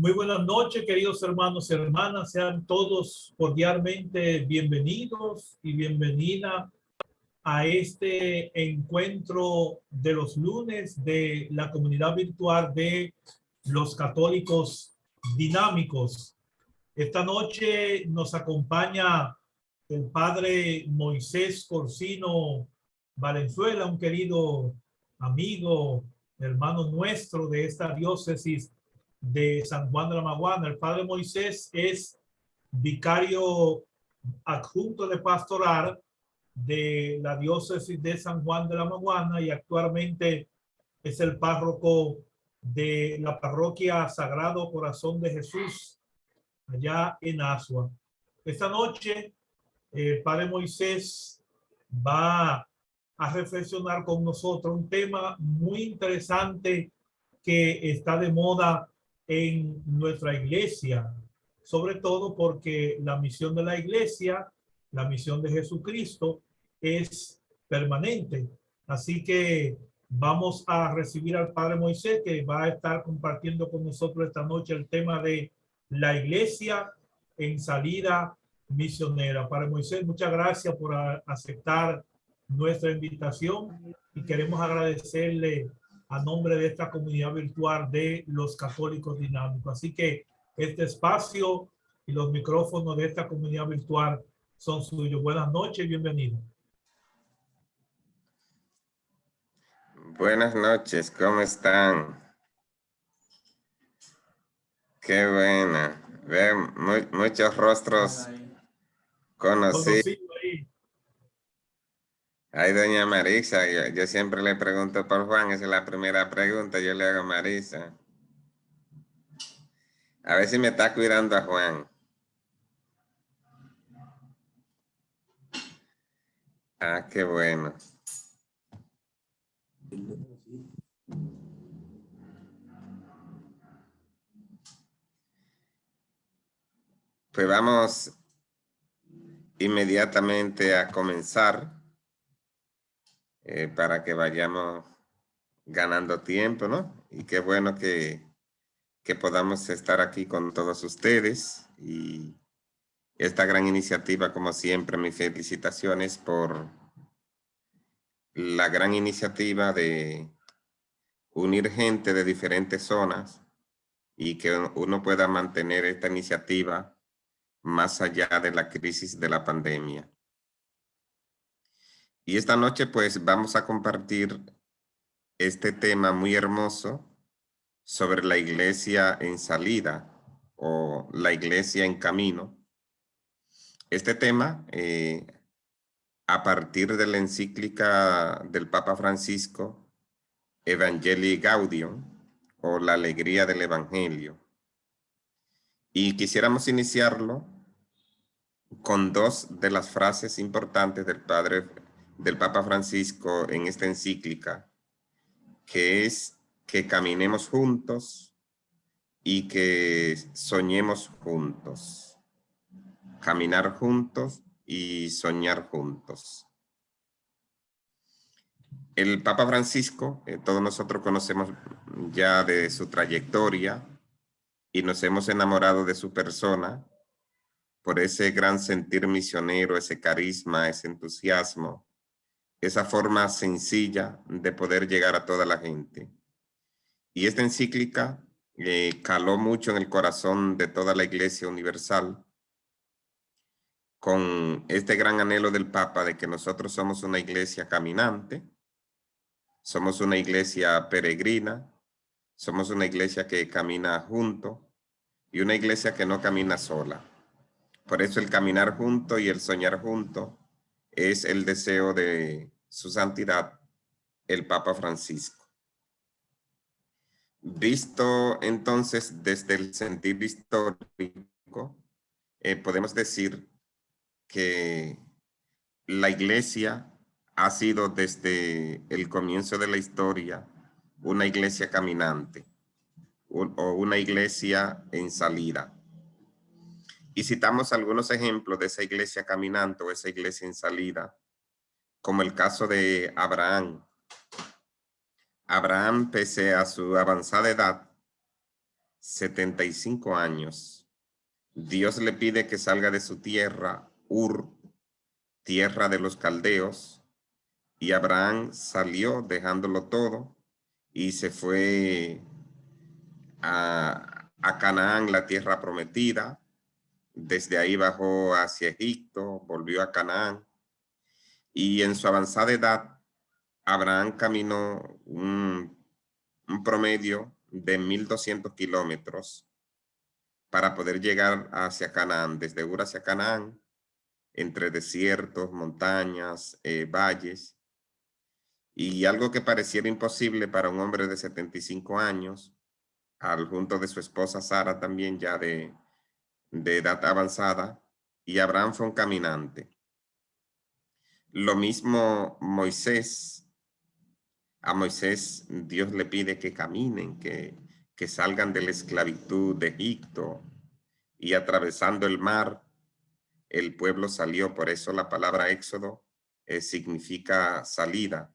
Muy buenas noches, queridos hermanos y hermanas. Sean todos cordialmente bienvenidos y bienvenida a este encuentro de los lunes de la comunidad virtual de los católicos dinámicos. Esta noche nos acompaña el padre Moisés Corsino Valenzuela, un querido amigo, hermano nuestro de esta diócesis de San Juan de la Maguana. El padre Moisés es vicario adjunto de pastoral de la diócesis de San Juan de la Maguana y actualmente es el párroco de la parroquia Sagrado Corazón de Jesús allá en Asua. Esta noche el padre Moisés va a reflexionar con nosotros un tema muy interesante que está de moda en nuestra iglesia, sobre todo porque la misión de la iglesia, la misión de Jesucristo es permanente. Así que vamos a recibir al padre Moisés, que va a estar compartiendo con nosotros esta noche el tema de la iglesia en salida misionera. Padre Moisés, muchas gracias por aceptar nuestra invitación y queremos agradecerle a nombre de esta comunidad virtual de los católicos dinámicos. Así que este espacio y los micrófonos de esta comunidad virtual son suyos. Buenas noches y bienvenido. Buenas noches, ¿cómo están? Qué buena. Veo muchos rostros conocidos. Ay, doña Marisa, yo siempre le pregunto por Juan, esa es la primera pregunta, yo le hago a Marisa. A ver si me está cuidando a Juan. Ah, qué bueno. Pues vamos inmediatamente a comenzar para que vayamos ganando tiempo, ¿no? Y qué bueno que podamos estar aquí con todos ustedes y esta gran iniciativa, como siempre, mis felicitaciones por la gran iniciativa de unir gente de diferentes zonas y que uno pueda mantener esta iniciativa más allá de la crisis de la pandemia. Y esta noche pues vamos a compartir este tema muy hermoso sobre la iglesia en salida o la iglesia en camino. Este tema, a partir de la encíclica del Papa Francisco, Evangelii Gaudium, o la alegría del Evangelio. Y quisiéramos iniciarlo con dos de las frases importantes del Papa Francisco en esta encíclica, que es que caminemos juntos y que soñemos juntos. Caminar juntos y soñar juntos. El Papa Francisco, todos nosotros conocemos ya de su trayectoria y nos hemos enamorado de su persona por ese gran sentir misionero, ese carisma, ese entusiasmo, esa forma sencilla de poder llegar a toda la gente. Y esta encíclica caló mucho en el corazón de toda la Iglesia Universal, con este gran anhelo del Papa de que nosotros somos una iglesia caminante, somos una iglesia peregrina, somos una iglesia que camina junto y una iglesia que no camina sola. Por eso el caminar junto y el soñar junto es el deseo de su santidad, el Papa Francisco. Visto entonces desde el sentido histórico, podemos decir que la iglesia ha sido desde el comienzo de la historia una iglesia caminante o una iglesia en salida. Y citamos algunos ejemplos de esa iglesia caminante o esa iglesia en salida, como el caso de Abraham. Abraham, pese a su avanzada edad, 75 años. Dios le pide que salga de su tierra, Ur, tierra de los caldeos, y Abraham salió dejándolo todo y se fue a Canaán, la tierra prometida. Desde ahí bajó hacia Egipto, volvió a Canaán, y en su avanzada edad, Abraham caminó un promedio de 1,200 kilómetros para poder llegar hacia Canaán, desde Ur hacia Canaán, entre desiertos, montañas, valles, y algo que pareciera imposible para un hombre de 75 años, al junto de su esposa Sara también ya de edad avanzada, y Abraham fue un caminante. Lo mismo Moisés. A Moisés Dios le pide que caminen, que salgan de la esclavitud de Egipto, y atravesando el mar, el pueblo salió. Por eso la palabra Éxodo significa salida.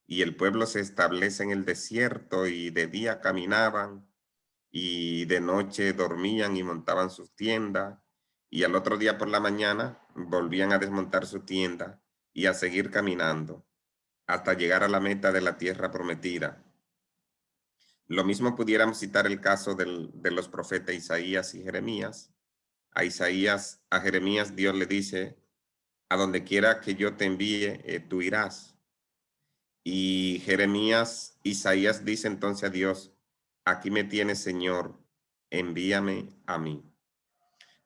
Y el pueblo se establece en el desierto, y de día caminaban, y de noche dormían y montaban sus tiendas, y al otro día por la mañana volvían a desmontar su tienda y a seguir caminando hasta llegar a la meta de la tierra prometida. Lo mismo pudiéramos citar el caso de los profetas Isaías y Jeremías. A Jeremías Dios le dice: a donde quiera que yo te envíe, tú irás. Y Isaías dice entonces a Dios: aquí me tienes, Señor, envíame a mí.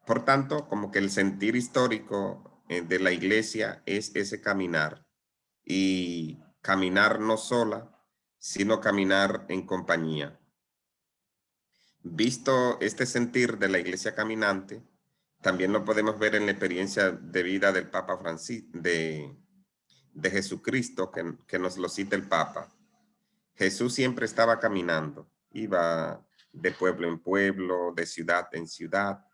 Por tanto, como que el sentir histórico de la iglesia es ese caminar, y caminar no sola, sino caminar en compañía. Visto este sentir de la iglesia caminante, también lo podemos ver en la experiencia de vida del Papa Francisco, de Jesucristo, que nos lo cita el Papa. Jesús siempre estaba caminando, iba de pueblo en pueblo, de ciudad en ciudad,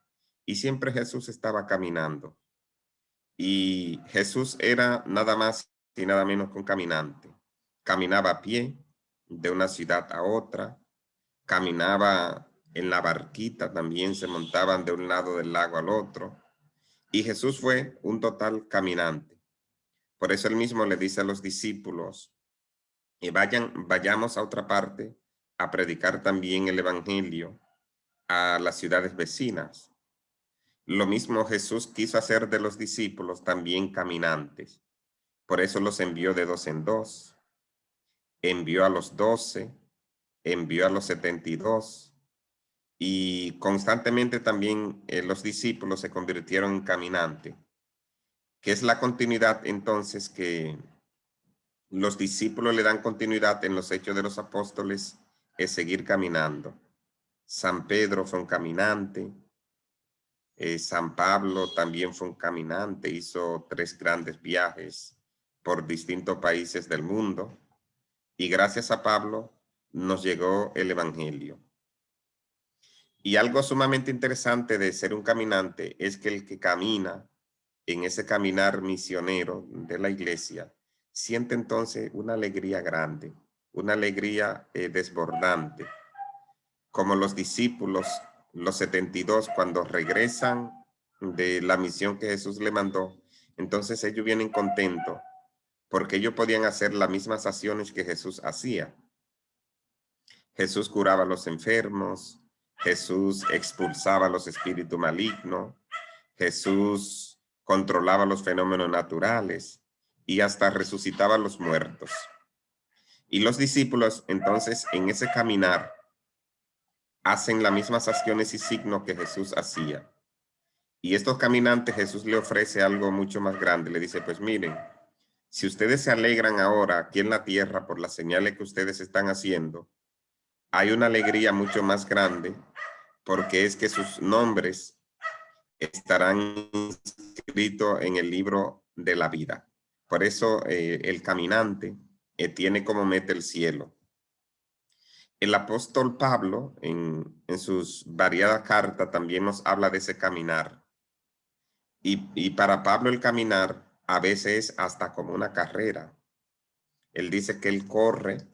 y siempre Jesús estaba caminando. Y Jesús era nada más y nada menos que un caminante. Caminaba a pie de una ciudad a otra, caminaba en la barquita, también se montaban de un lado del lago al otro. Y Jesús fue un total caminante. Por eso él mismo le dice a los discípulos: vayamos a otra parte a predicar también el evangelio a las ciudades vecinas. Lo mismo Jesús quiso hacer de los discípulos también caminantes. Por eso los envió de 2 en 2. Envió a los 12, envió a los 72, y constantemente también los discípulos se convirtieron en caminantes, que es la continuidad entonces que los discípulos le dan continuidad en los Hechos de los Apóstoles, es seguir caminando. San Pedro fue un caminante, San Pablo también fue un caminante, hizo 3 grandes viajes por distintos países del mundo, y gracias a Pablo nos llegó el evangelio. Y algo sumamente interesante de ser un caminante es que el que camina en ese caminar misionero de la iglesia siente entonces una alegría grande, una alegría desbordante, como los discípulos, los 72, cuando regresan de la misión que Jesús le mandó. Entonces ellos vienen contentos porque ellos podían hacer las mismas acciones que Jesús hacía. Jesús curaba a los enfermos, Jesús expulsaba a los espíritus malignos, Jesús controlaba los fenómenos naturales y hasta resucitaba a los muertos. Y los discípulos entonces en ese caminar hacen las mismas acciones y signos que Jesús hacía. Y estos caminantes Jesús le ofrece algo mucho más grande. Le dice: pues miren, si ustedes se alegran ahora aquí en la tierra por las señales que ustedes están haciendo, hay una alegría mucho más grande, porque es que sus nombres estarán inscritos en el libro de la vida. Por eso el caminante tiene como meta el cielo. El apóstol Pablo en sus variadas cartas también nos habla de ese caminar. Y para Pablo el caminar a veces es hasta como una carrera. Él dice que él corre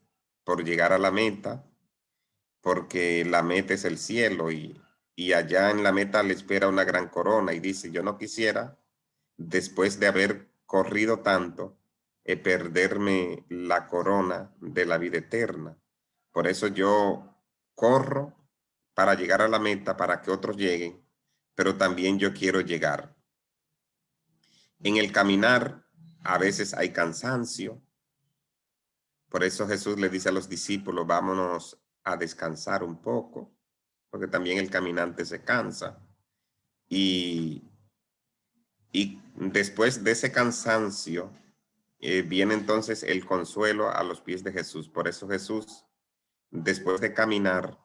por llegar a la meta, porque la meta es el cielo y allá en la meta le espera una gran corona y dice, yo no quisiera, después de haber corrido tanto, perderme la corona de la vida eterna. Por eso yo corro para llegar a la meta, para que otros lleguen, pero también yo quiero llegar. En el caminar a veces hay cansancio. Por eso Jesús le dice a los discípulos, vámonos a descansar un poco, porque también el caminante se cansa. Y después de ese cansancio, viene entonces el consuelo a los pies de Jesús. Por eso Jesús, después de caminar,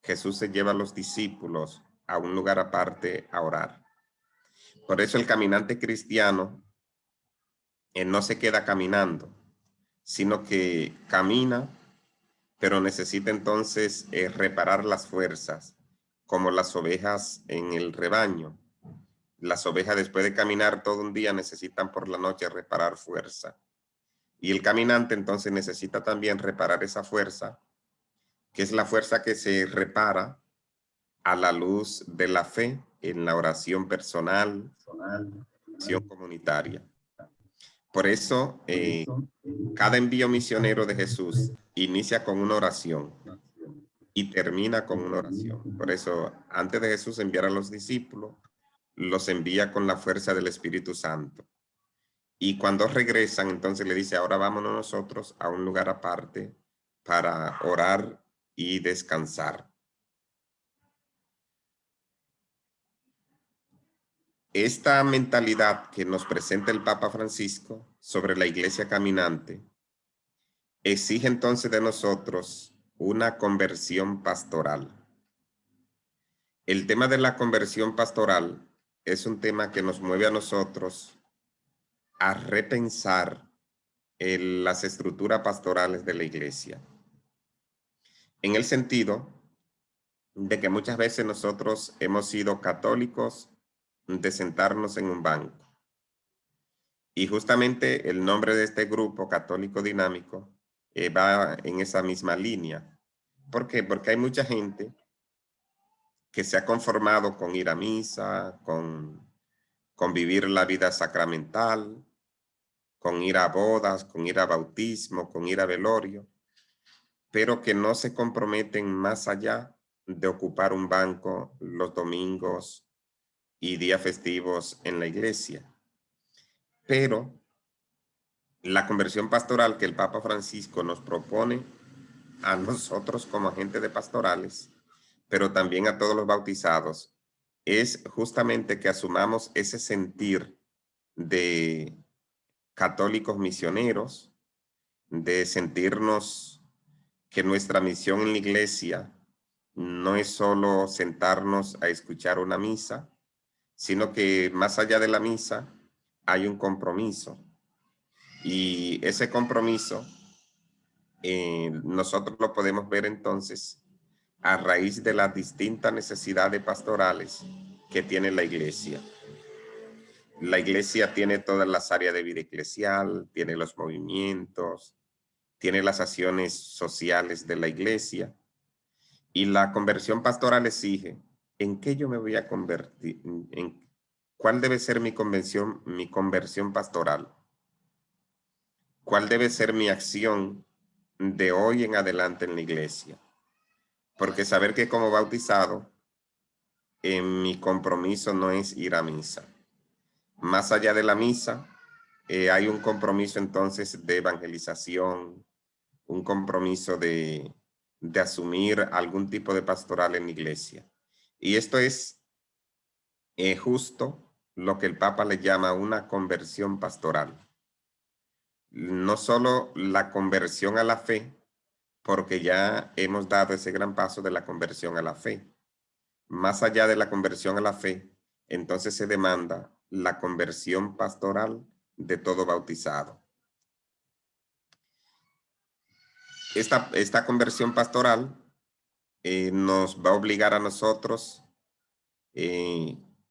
Jesús se lleva a los discípulos a un lugar aparte a orar. Por eso el caminante cristiano no se queda caminando, sino que camina, pero necesita entonces reparar las fuerzas, como las ovejas en el rebaño. Las ovejas después de caminar todo un día necesitan por la noche reparar fuerza. Y el caminante entonces necesita también reparar esa fuerza, que es la fuerza que se repara a la luz de la fe en la oración personal, oración comunitaria. Por eso, cada envío misionero de Jesús inicia con una oración y termina con una oración. Por eso, antes de Jesús enviar a los discípulos, los envía con la fuerza del Espíritu Santo. Y cuando regresan, entonces le dice, ahora vámonos nosotros a un lugar aparte para orar y descansar. Esta mentalidad que nos presenta el Papa Francisco sobre la iglesia caminante exige entonces de nosotros una conversión pastoral. El tema de la conversión pastoral es un tema que nos mueve a nosotros a repensar las estructuras pastorales de la iglesia. En el sentido de que muchas veces nosotros hemos sido católicos de sentarnos en un banco. Y justamente el nombre de este grupo, Católico Dinámico, va en esa misma línea. ¿Por qué? Porque hay mucha gente que se ha conformado con ir a misa, con vivir la vida sacramental, con ir a bodas, con ir a bautismo, con ir a velorio, pero que no se comprometen más allá de ocupar un banco los domingos y días festivos en la iglesia. Pero la conversión pastoral que el Papa Francisco nos propone a nosotros como agentes de pastorales, pero también a todos los bautizados, es justamente que asumamos ese sentir de católicos misioneros, de sentirnos que nuestra misión en la iglesia no es solo sentarnos a escuchar una misa, sino que más allá de la misa hay un compromiso. Y ese compromiso nosotros lo podemos ver entonces a raíz de las distintas necesidades pastorales que tiene la iglesia. La iglesia tiene todas las áreas de vida eclesial, tiene los movimientos, tiene las acciones sociales de la iglesia, y la conversión pastoral exige en qué yo me voy a convertir, en cuál debe ser mi conversión pastoral, cuál debe ser mi acción de hoy en adelante en la iglesia. Porque saber que como bautizado, mi compromiso no es ir a misa. Más allá de la misa, hay un compromiso entonces de evangelización, un compromiso de asumir algún tipo de pastoral en la iglesia. Y esto es justo lo que el Papa le llama una conversión pastoral. No solo la conversión a la fe, porque ya hemos dado ese gran paso de la conversión a la fe. Más allá de la conversión a la fe, entonces se demanda la conversión pastoral de todo bautizado. Esta conversión pastoral nos va a obligar a nosotros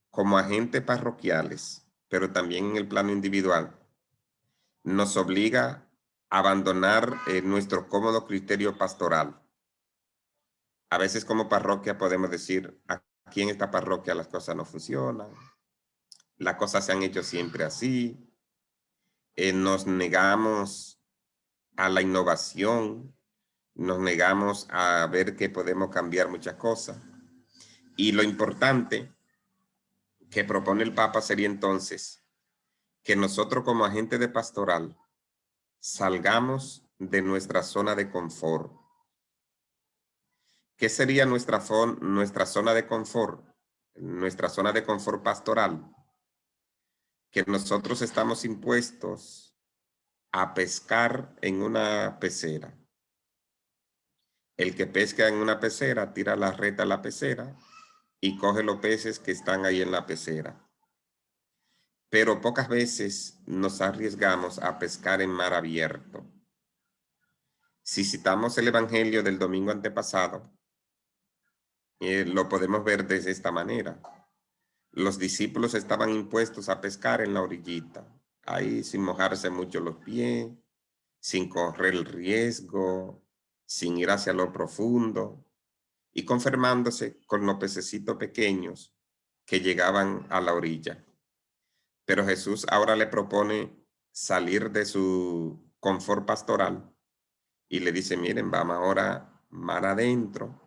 como agentes parroquiales, pero también en el plano individual, nos obliga a abandonar nuestro cómodo criterio pastoral, A veces como parroquia podemos decir, aquí en esta parroquia las cosas no funcionan, las cosas se han hecho siempre así, nos negamos a la innovación, nos negamos a ver que podemos cambiar muchas cosas. Y lo importante que propone el Papa sería entonces que nosotros como agente de pastoral salgamos de nuestra zona de confort. ¿Qué sería nuestra zona de confort? Nuestra zona de confort pastoral. Que nosotros estamos impuestos a pescar en una pecera. El que pesca en una pecera tira la red a la pecera y coge los peces que están ahí en la pecera. Pero pocas veces nos arriesgamos a pescar en mar abierto. Si citamos el Evangelio del domingo antepasado, lo podemos ver de esta manera. Los discípulos estaban impuestos a pescar en la orillita, ahí sin mojarse mucho los pies, sin correr el riesgo, sin ir hacia lo profundo y conformándose con los pececitos pequeños que llegaban a la orilla. Pero Jesús ahora le propone salir de su confort pastoral y le dice, miren, vamos ahora mar adentro,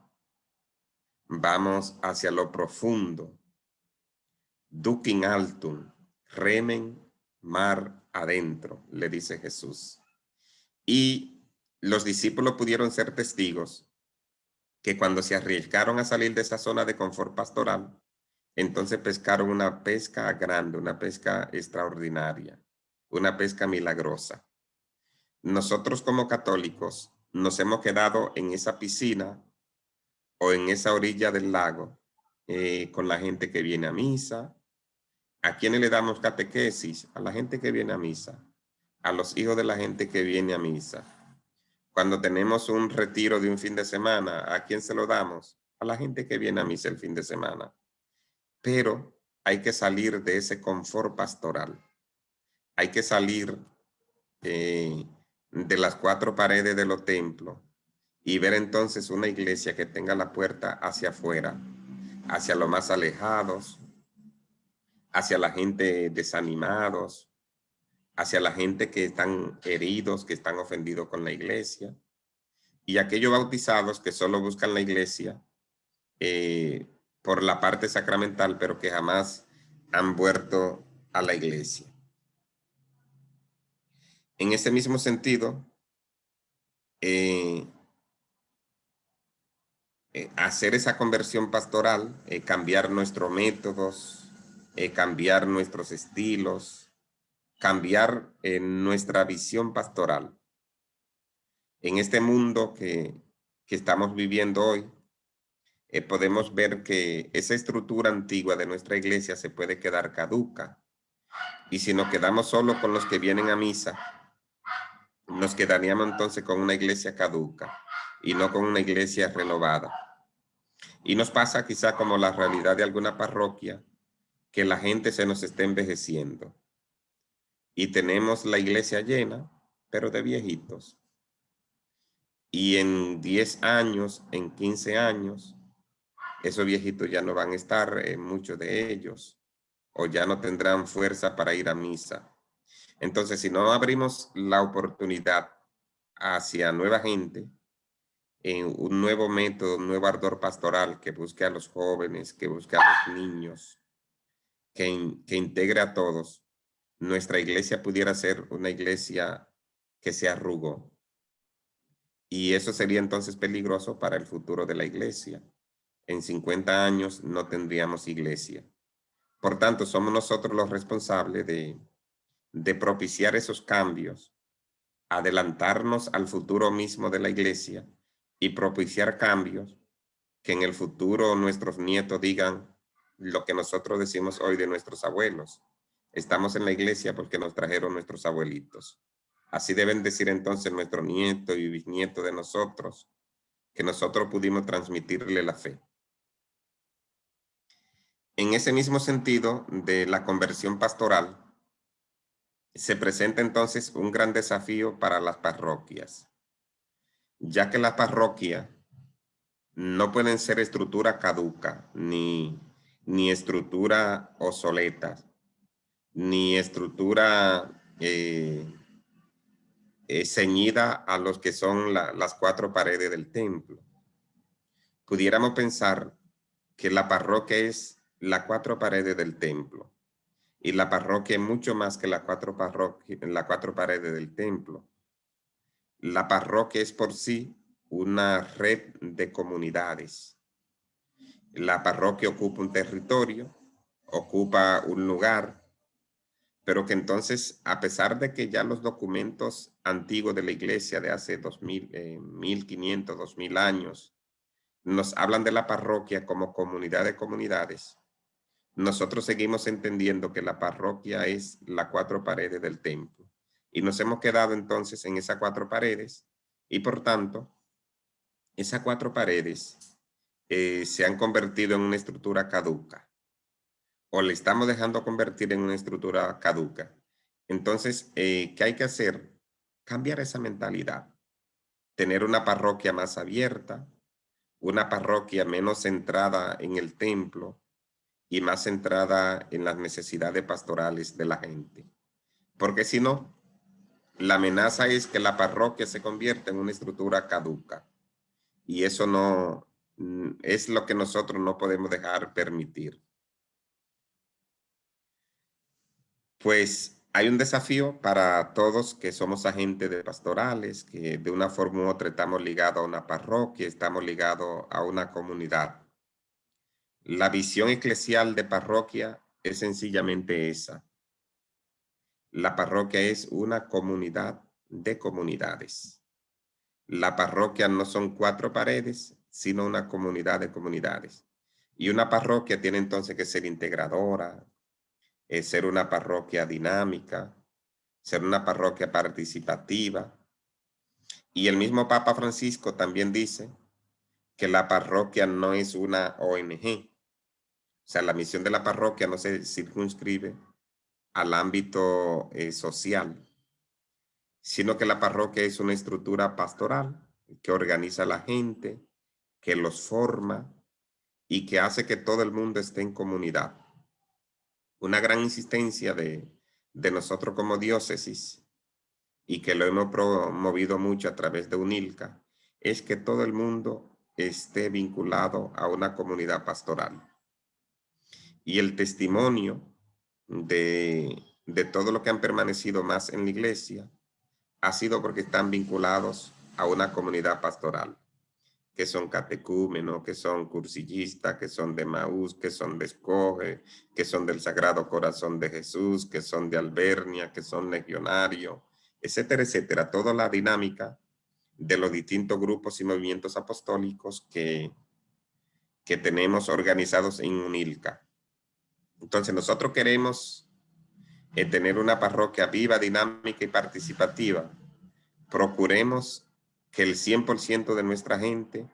vamos hacia lo profundo. Duquin altum, remen mar adentro, le dice Jesús. Y los discípulos pudieron ser testigos que cuando se arriesgaron a salir de esa zona de confort pastoral, entonces pescaron una pesca grande, una pesca extraordinaria, una pesca milagrosa. Nosotros como católicos nos hemos quedado en esa piscina o en esa orilla del lago con la gente que viene a misa. ¿A quiénes le damos catequesis? A la gente que viene a misa, a los hijos de la gente que viene a misa. Cuando tenemos un retiro de un fin de semana, ¿a quién se lo damos? A la gente que viene a misa el fin de semana. Pero hay que salir de ese confort pastoral. Hay que salir de las cuatro paredes de los templos y ver entonces una iglesia que tenga la puerta hacia afuera, hacia los más alejados, hacia la gente desanimados, hacia la gente que están heridos, que están ofendidos con la iglesia, y aquellos bautizados que solo buscan la iglesia por la parte sacramental, pero que jamás han vuelto a la iglesia. En ese mismo sentido, hacer esa conversión pastoral, cambiar nuestros métodos, cambiar nuestros estilos, cambiar nuestra visión pastoral. En este mundo que estamos viviendo hoy, podemos ver que esa estructura antigua de nuestra iglesia se puede quedar caduca. Y si nos quedamos solo con los que vienen a misa, nos quedaríamos entonces con una iglesia caduca y no con una iglesia renovada. Y nos pasa quizá como la realidad de alguna parroquia, que la gente se nos está envejeciendo. Y tenemos la iglesia llena, pero de viejitos. Y en 10 años, en 15 años, esos viejitos ya no van a estar, muchos de ellos, o ya no tendrán fuerza para ir a misa. Entonces, si no abrimos la oportunidad hacia nueva gente, en un nuevo método, un nuevo ardor pastoral que busque a los jóvenes, que busque a los niños, que integre a todos, nuestra iglesia pudiera ser una iglesia que se arrugó. Y eso sería entonces peligroso para el futuro de la iglesia. En 50 años no tendríamos iglesia. Por tanto, somos nosotros los responsables de propiciar esos cambios, adelantarnos al futuro mismo de la iglesia y propiciar cambios que en el futuro nuestros nietos digan lo que nosotros decimos hoy de nuestros abuelos. Estamos en la iglesia porque nos trajeron nuestros abuelitos. Así deben decir entonces nuestros nietos y bisnietos de nosotros, que nosotros pudimos transmitirle la fe. En ese mismo sentido de la conversión pastoral, se presenta entonces un gran desafío para las parroquias, ya que la parroquia no pueden ser estructura caduca, ni estructura obsoleta, ni estructura ceñida a los que son las cuatro paredes del templo. Pudiéramos pensar que la parroquia es las cuatro paredes del templo y la parroquia es mucho más que las cuatro paredes del templo. La parroquia es por sí una red de comunidades. La parroquia ocupa un territorio, ocupa un lugar, pero que entonces, a pesar de que ya los documentos antiguos de la iglesia de hace 1500, 2000 años nos hablan de la parroquia como comunidad de comunidades, nosotros seguimos entendiendo que la parroquia es las cuatro paredes del templo. Y nos hemos quedado entonces en esas cuatro paredes y por tanto, esas cuatro paredes se han convertido en una estructura caduca o le estamos dejando convertir en una estructura caduca. Entonces, ¿qué hay que hacer? Cambiar esa mentalidad. Tener una parroquia más abierta, una parroquia menos centrada en el templo y más centrada en las necesidades pastorales de la gente. Porque si no, la amenaza es que la parroquia se convierta en una estructura caduca. Y eso no es lo que nosotros no podemos dejar permitir. Pues hay un desafío para todos que somos agentes de pastorales, que de una forma u otra estamos ligados a una parroquia, estamos ligados a una comunidad. La visión eclesial de parroquia es sencillamente esa. La parroquia es una comunidad de comunidades. La parroquia no son cuatro paredes, sino una comunidad de comunidades. Y una parroquia tiene entonces que ser integradora, ser una parroquia dinámica, ser una parroquia participativa. Y el mismo Papa Francisco también dice que la parroquia no es una ONG. O sea, la misión de la parroquia no se circunscribe al ámbito social, sino que la parroquia es una estructura pastoral que organiza a la gente, que los forma y que hace que todo el mundo esté en comunidad. Una gran insistencia de nosotros como diócesis, y que lo hemos promovido mucho a través de UNILCA, es que todo el mundo esté vinculado a una comunidad pastoral. Y el testimonio de todo lo que han permanecido más en la iglesia ha sido porque están vinculados a una comunidad pastoral, que son catecúmenos, que son cursillistas, que son de Maús, que son de Escoge, que son del Sagrado Corazón de Jesús, que son de Albernia, que son legionarios, etcétera, etcétera. Toda la dinámica de los distintos grupos y movimientos apostólicos que tenemos organizados en UNILCA. Entonces nosotros queremos tener una parroquia viva, dinámica y participativa. Procuremos que el 100% de nuestra gente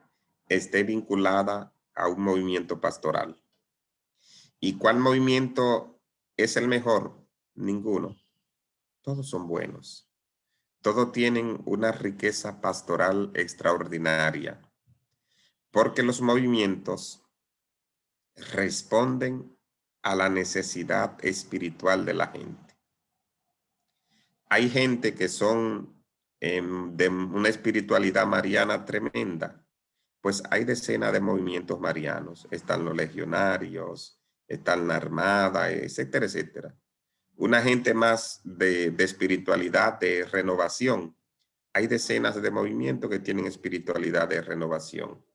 esté vinculada a un movimiento pastoral. ¿Y cuál movimiento es el mejor? Ninguno. Todos son buenos. Todos tienen una riqueza pastoral extraordinaria, porque los movimientos responden a la necesidad espiritual de la gente. Hay gente que son de una espiritualidad mariana tremenda, pues hay decenas de movimientos marianos. Están los legionarios, están la armada, etcétera, etcétera. Una gente más de espiritualidad, de renovación. Hay decenas de movimientos que tienen espiritualidad de renovación.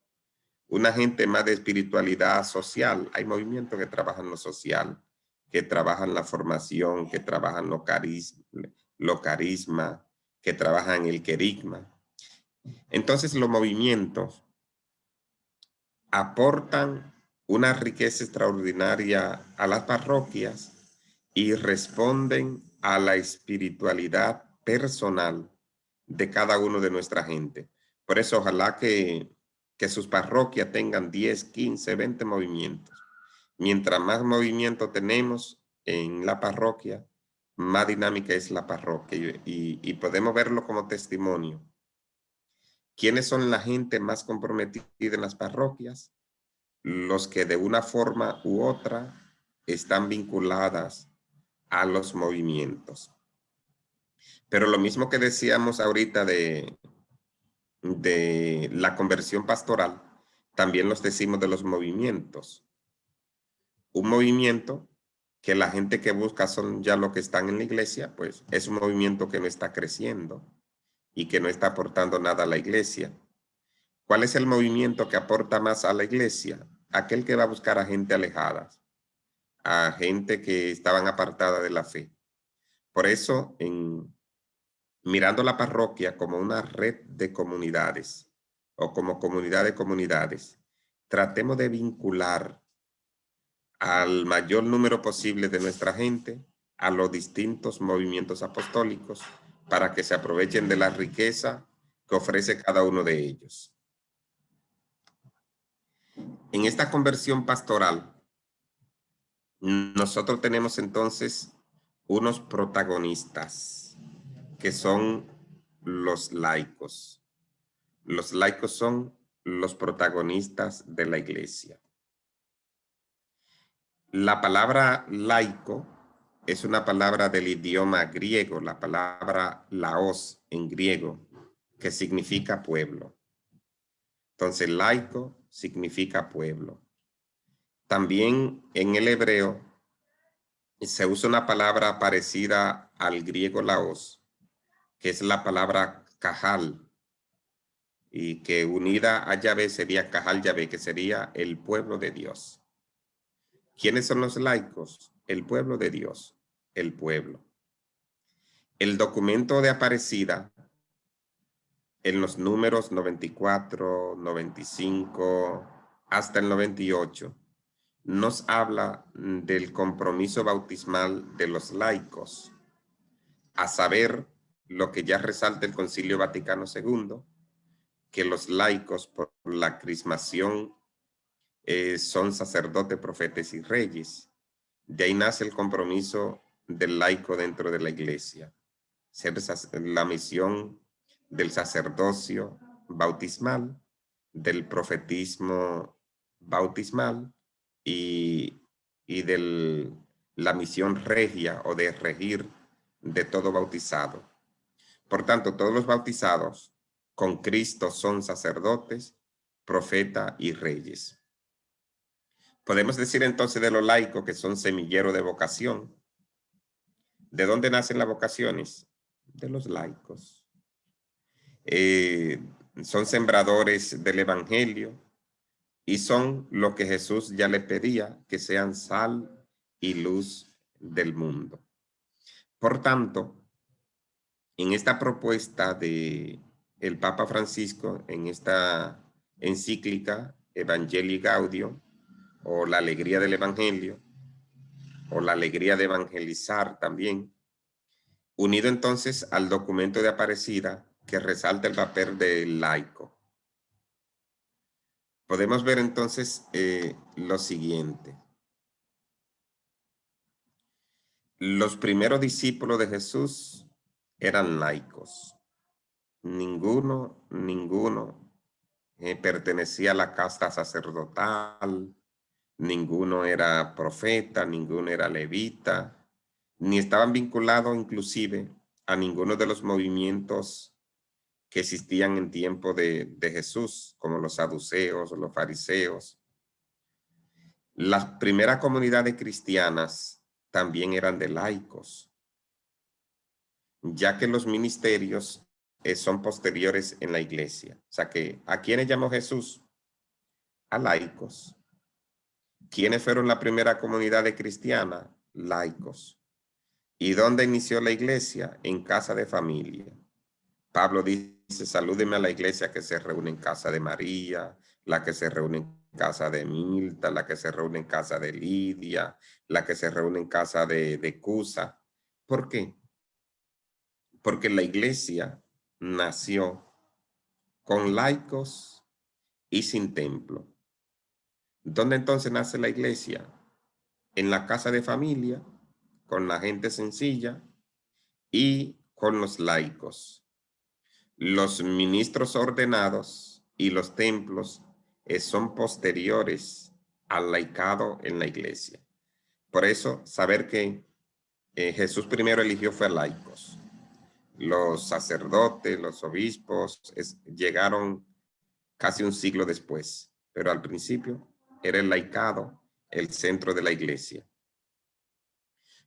Una gente más de espiritualidad social. Hay movimientos que trabajan lo social, que trabajan la formación, que trabajan lo carisma, que trabajan el querigma. Entonces los movimientos aportan una riqueza extraordinaria a las parroquias y responden a la espiritualidad personal de cada uno de nuestra gente. Por eso ojalá que sus parroquias tengan 10, 15, 20 movimientos. Mientras más movimiento tenemos en la parroquia, más dinámica es la parroquia y podemos verlo como testimonio. ¿Quiénes son la gente más comprometida en las parroquias? Los que de una forma u otra están vinculadas a los movimientos. Pero lo mismo que decíamos ahorita de la conversión pastoral, también los decimos de los movimientos. Un movimiento que la gente que busca son ya los que están en la iglesia, pues es un movimiento que no está creciendo y que no está aportando nada a la iglesia. ¿Cuál es el movimiento que aporta más a la iglesia? Aquel que va a buscar a gente alejada, a gente que estaban apartada de la fe. Por eso, mirando la parroquia como una red de comunidades o como comunidad de comunidades, tratemos de vincular al mayor número posible de nuestra gente a los distintos movimientos apostólicos para que se aprovechen de la riqueza que ofrece cada uno de ellos. En esta conversión pastoral, nosotros tenemos entonces unos protagonistas que son los laicos. Los laicos son los protagonistas de la iglesia. La palabra laico es una palabra del idioma griego, la palabra laos en griego, que significa pueblo. Entonces, laico significa pueblo. También en el hebreo se usa una palabra parecida al griego laos, que es la palabra kahal, y que unida a Yahvé sería kahal Yahvé, que sería el pueblo de Dios. ¿Quiénes son los laicos? El pueblo de Dios, el pueblo. El documento de Aparecida, en los números 94, 95, hasta el 98, nos habla del compromiso bautismal de los laicos, a saber, lo que ya resalta el Concilio Vaticano II, que los laicos por la crismación son sacerdotes, profetas y reyes. De ahí nace el compromiso del laico dentro de la iglesia, ser la misión del sacerdocio bautismal, del profetismo bautismal y de la misión regia o de regir de todo bautizado. Por tanto, todos los bautizados con Cristo son sacerdotes, profetas y reyes. Podemos decir entonces de los laicos que son semilleros de vocación. ¿De dónde nacen las vocaciones? De los laicos. Son sembradores del evangelio y son lo que Jesús ya le pedía, que sean sal y luz del mundo. Por tanto, en esta propuesta de el Papa Francisco, en esta encíclica Evangelii Gaudium, o la alegría del evangelio, o la alegría de evangelizar también, unido entonces al documento de Aparecida que resalta el papel del laico. Podemos ver entonces lo siguiente. Los primeros discípulos de Jesús eran laicos. Ninguno pertenecía a la casta sacerdotal, ninguno era profeta, ninguno era levita, ni estaban vinculados inclusive a ninguno de los movimientos que existían en tiempo de Jesús, como los saduceos o los fariseos. Las primeras comunidades cristianas también eran de laicos, ya que los ministerios son posteriores en la iglesia. O sea que, ¿a quiénes llamó Jesús? A laicos. ¿Quiénes fueron la primera comunidad cristiana? Laicos. ¿Y dónde inició la iglesia? En casa de familia. Pablo dice, salúdeme a la iglesia que se reúne en casa de María, la que se reúne en casa de Milta, la que se reúne en casa de Lidia, la que se reúne en casa de Cusa. ¿Por qué? Porque la iglesia nació con laicos y sin templo. ¿Dónde entonces nace la iglesia? En la casa de familia, con la gente sencilla y con los laicos. Los ministros ordenados y los templos son posteriores al laicado en la iglesia. Por eso, saber que Jesús primero eligió fue a laicos. Los sacerdotes, los obispos llegaron casi un siglo después, pero al principio era el laicado el centro de la iglesia.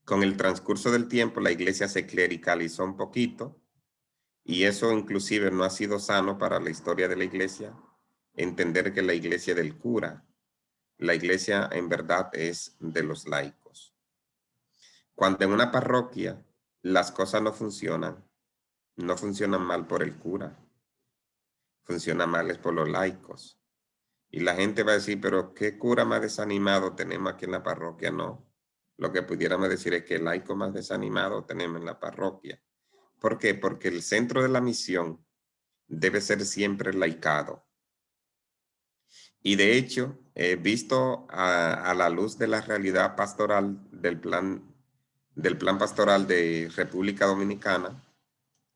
Con el transcurso del tiempo, la iglesia se clericalizó un poquito, y eso inclusive no ha sido sano para la historia de la iglesia, entender que la iglesia del cura, la iglesia en verdad es de los laicos. Cuando en una parroquia las cosas no funcionan mal por el cura, funcionan mal es por los laicos. Y la gente va a decir, pero ¿qué cura más desanimado tenemos aquí en la parroquia? No, lo que pudiéramos decir es que el laico más desanimado tenemos en la parroquia. ¿Por qué? Porque el centro de la misión debe ser siempre laicado. Y de hecho, visto a la luz de la realidad pastoral del plan pastoral de República Dominicana,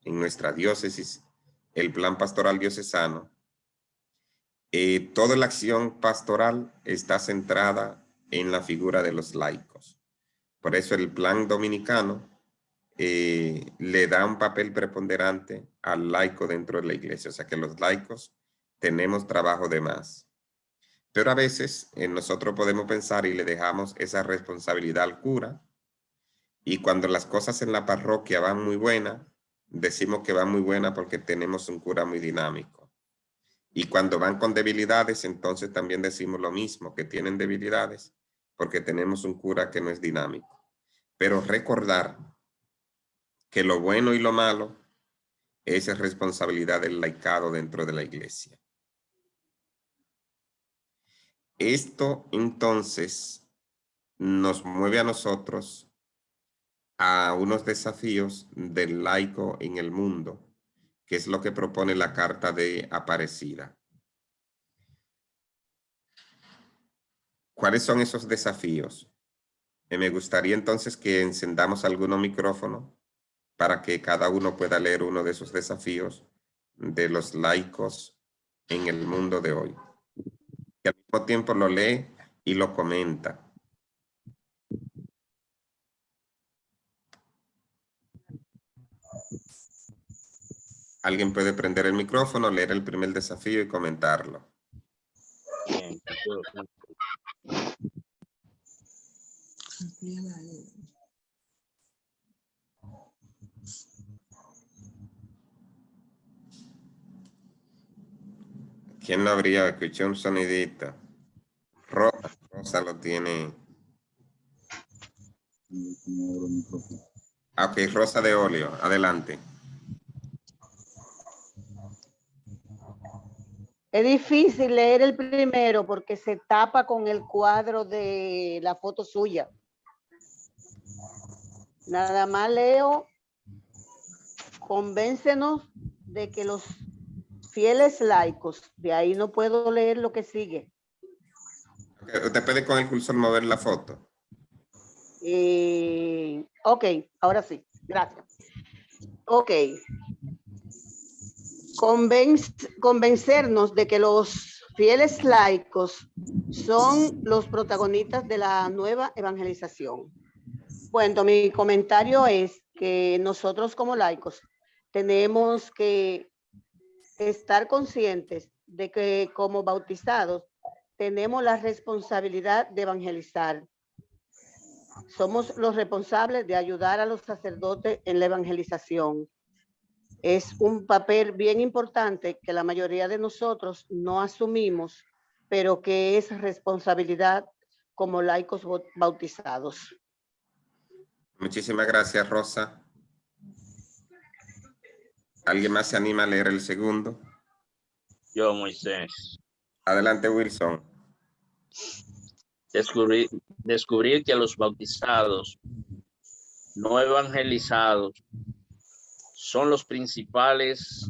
en nuestra diócesis, el plan pastoral diocesano, toda la acción pastoral está centrada en la figura de los laicos. Por eso el plan dominicano le da un papel preponderante al laico dentro de la iglesia. O sea que los laicos tenemos trabajo de más. Pero a veces nosotros podemos pensar y le dejamos esa responsabilidad al cura. Y cuando las cosas en la parroquia van muy buenas, decimos que van muy buenas porque tenemos un cura muy dinámico. Y cuando van con debilidades, entonces también decimos lo mismo, que tienen debilidades porque tenemos un cura que no es dinámico. Pero recordar que lo bueno y lo malo es responsabilidad del laicado dentro de la iglesia. Esto entonces nos mueve a nosotros a unos desafíos del laico en el mundo, que es lo que propone la carta de Aparecida. ¿Cuáles son esos desafíos? Me gustaría entonces que encendamos algunos micrófonos para que cada uno pueda leer uno de esos desafíos de los laicos en el mundo de hoy. Y al mismo tiempo lo lee y lo comenta. Alguien puede prender el micrófono, leer el primer desafío y comentarlo. Bien. ¿Quién no habría escuchado un sonidito? Rosa lo tiene. Ok, Rosa de Olio, adelante. Es difícil leer el primero porque se tapa con el cuadro de la foto suya. Nada más leo, convéncenos de que los fieles laicos, de ahí no puedo leer lo que sigue. Okay, usted puede con el cursor mover la foto. Ok, ahora sí, gracias. Ok. Convencernos de que los fieles laicos son los protagonistas de la nueva evangelización. Bueno, mi comentario es que nosotros como laicos tenemos que estar conscientes de que como bautizados tenemos la responsabilidad de evangelizar. Somos los responsables de ayudar a los sacerdotes en la evangelización. Es un papel bien importante que la mayoría de nosotros no asumimos, pero que es responsabilidad como laicos bautizados. Muchísimas gracias, Rosa. ¿Alguien más se anima a leer el segundo? Yo, Moisés. Adelante, Wilson. Descubrir que los bautizados no evangelizados son los principales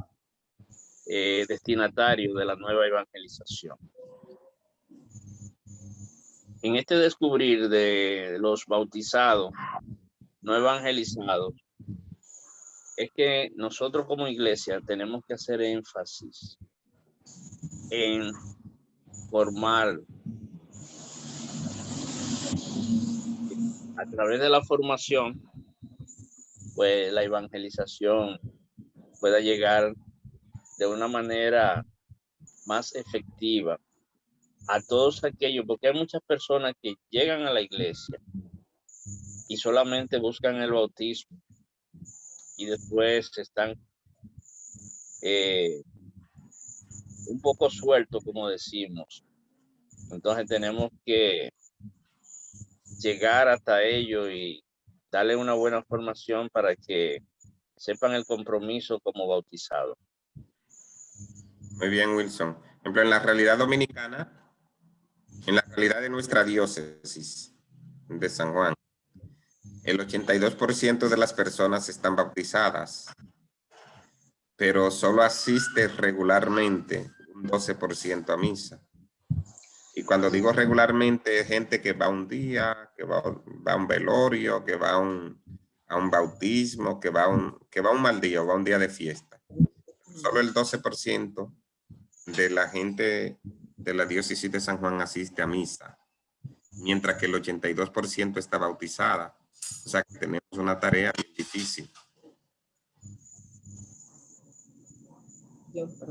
destinatarios de la nueva evangelización. En este descubrir de los bautizados no evangelizados, es que nosotros como iglesia tenemos que hacer énfasis en formar a través de la formación, pues la evangelización pueda llegar de una manera más efectiva a todos aquellos, porque hay muchas personas que llegan a la iglesia y solamente buscan el bautismo y después están un poco sueltos, como decimos. Entonces tenemos que llegar hasta ellos y darle una buena formación para que sepan el compromiso como bautizados. Muy bien, Wilson. Por ejemplo, en la realidad dominicana, en la realidad de nuestra diócesis de San Juan, el 82% de las personas están bautizadas, pero solo asiste regularmente un 12% a misa. Y cuando digo regularmente, es gente que va un día, que va a un velorio, que va a un bautismo, que va a un mal día o va a un día de fiesta. Solo el 12% de la gente de la diócesis de San Juan asiste a misa, mientras que el 82% está bautizada. O sea que tenemos una tarea difícil.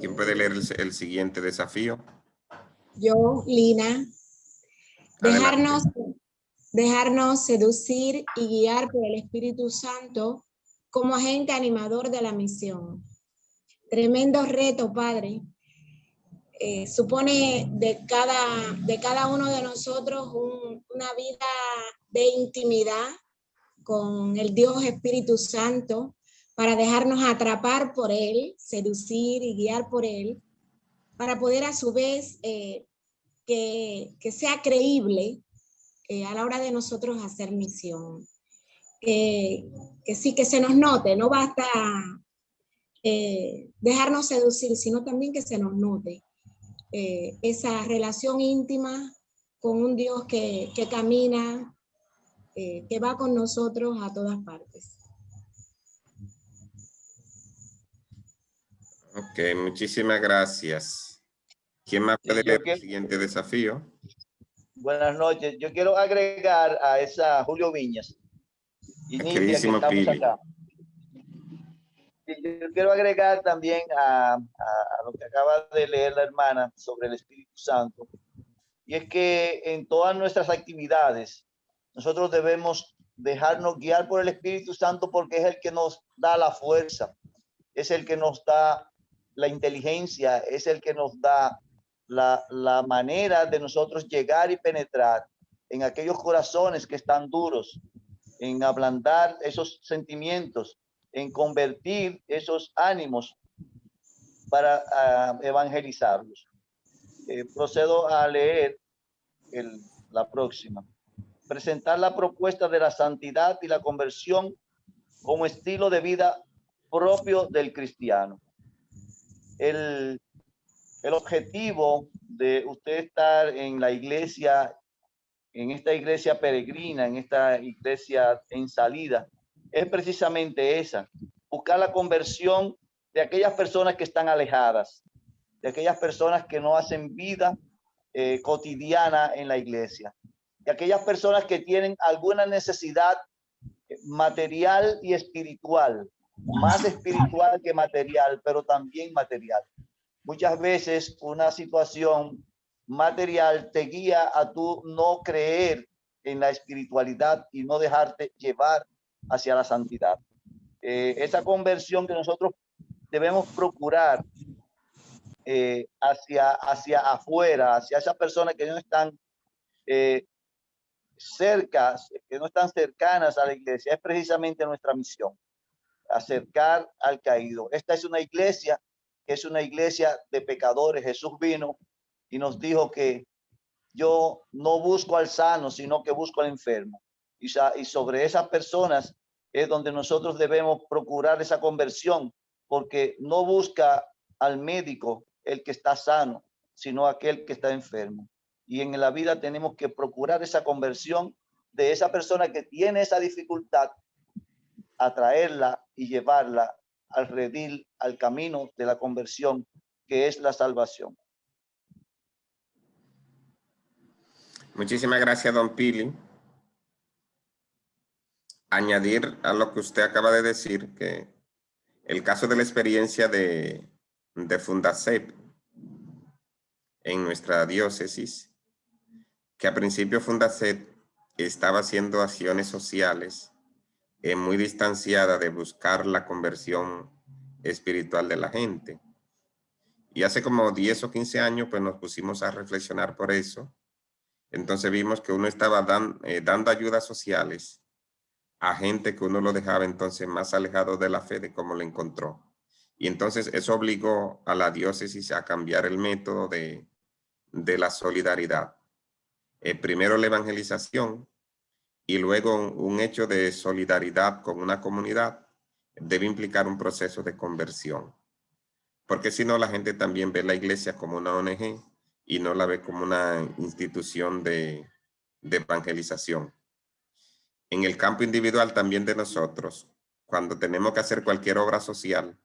¿Quién puede leer el siguiente desafío? Yo, Lina. Dejarnos seducir y guiar por el Espíritu Santo como agente animador de la misión. Tremendo reto, Padre. Supone de cada uno de nosotros una vida de intimidad con el Dios Espíritu Santo para dejarnos atrapar por Él, seducir y guiar por Él, para poder a su vez que sea creíble a la hora de nosotros hacer misión. Que sí, que se nos note, no basta dejarnos seducir, sino también que se nos note esa relación íntima con un Dios que camina, que va con nosotros a todas partes. Ok, muchísimas gracias. ¿Quién más puede leer el siguiente desafío? Buenas noches. Yo quiero agregar a esa Julio Viñas y Nidia, que Queridísimo estamos Pili. acá. Yo quiero agregar también a lo que acaba de leer la hermana sobre el Espíritu Santo. Y es que en todas nuestras actividades nosotros debemos dejarnos guiar por el Espíritu Santo, porque es el que nos da la fuerza, es el que nos da la inteligencia, es el que nos da la manera de nosotros llegar y penetrar en aquellos corazones que están duros, en ablandar esos sentimientos, en convertir esos ánimos para evangelizarlos. Procedo a leer la próxima. Presentar la propuesta de la santidad y la conversión como estilo de vida propio del cristiano. El objetivo de usted estar en la iglesia, en esta iglesia peregrina, en esta iglesia en salida, es precisamente esa: buscar la conversión de aquellas personas que están alejadas, de aquellas personas que no hacen vida cotidiana en la iglesia, de aquellas personas que tienen alguna necesidad material y espiritual, más espiritual que material, pero también material. Muchas veces una situación material te guía a tú no creer en la espiritualidad y no dejarte llevar hacia la santidad. Esa conversión que nosotros debemos procurar hacia afuera, hacia esas personas que no están cercas, que no están cercanas a la iglesia, es precisamente nuestra misión: acercar al caído. Esta es una iglesia que es una iglesia de pecadores. Jesús vino y nos dijo que yo no busco al sano, sino que busco al enfermo. Y sobre esas personas es donde nosotros debemos procurar esa conversión, porque no busca al médico el que está sano, sino aquel que está enfermo. Y en la vida tenemos que procurar esa conversión de esa persona que tiene esa dificultad, atraerla y llevarla al redil, al camino de la conversión, que es la salvación. Muchísimas gracias, don Pili. Añadir a lo que usted acaba de decir que el caso de la experiencia de Fundacep en nuestra diócesis, que a principio Fundacep estaba haciendo acciones sociales muy distanciada de buscar la conversión espiritual de la gente. Y hace como 10 o 15 años, pues nos pusimos a reflexionar por eso. Entonces vimos que uno estaba dando ayudas sociales a gente que uno lo dejaba entonces más alejado de la fe de cómo lo encontró. Y entonces eso obligó a la diócesis a cambiar el método de la solidaridad. Primero la evangelización y luego un hecho de solidaridad con una comunidad debe implicar un proceso de conversión. Porque si no, la gente también ve la iglesia como una ONG y no la ve como una institución de evangelización. En el campo individual también de nosotros, cuando tenemos que hacer cualquier obra social,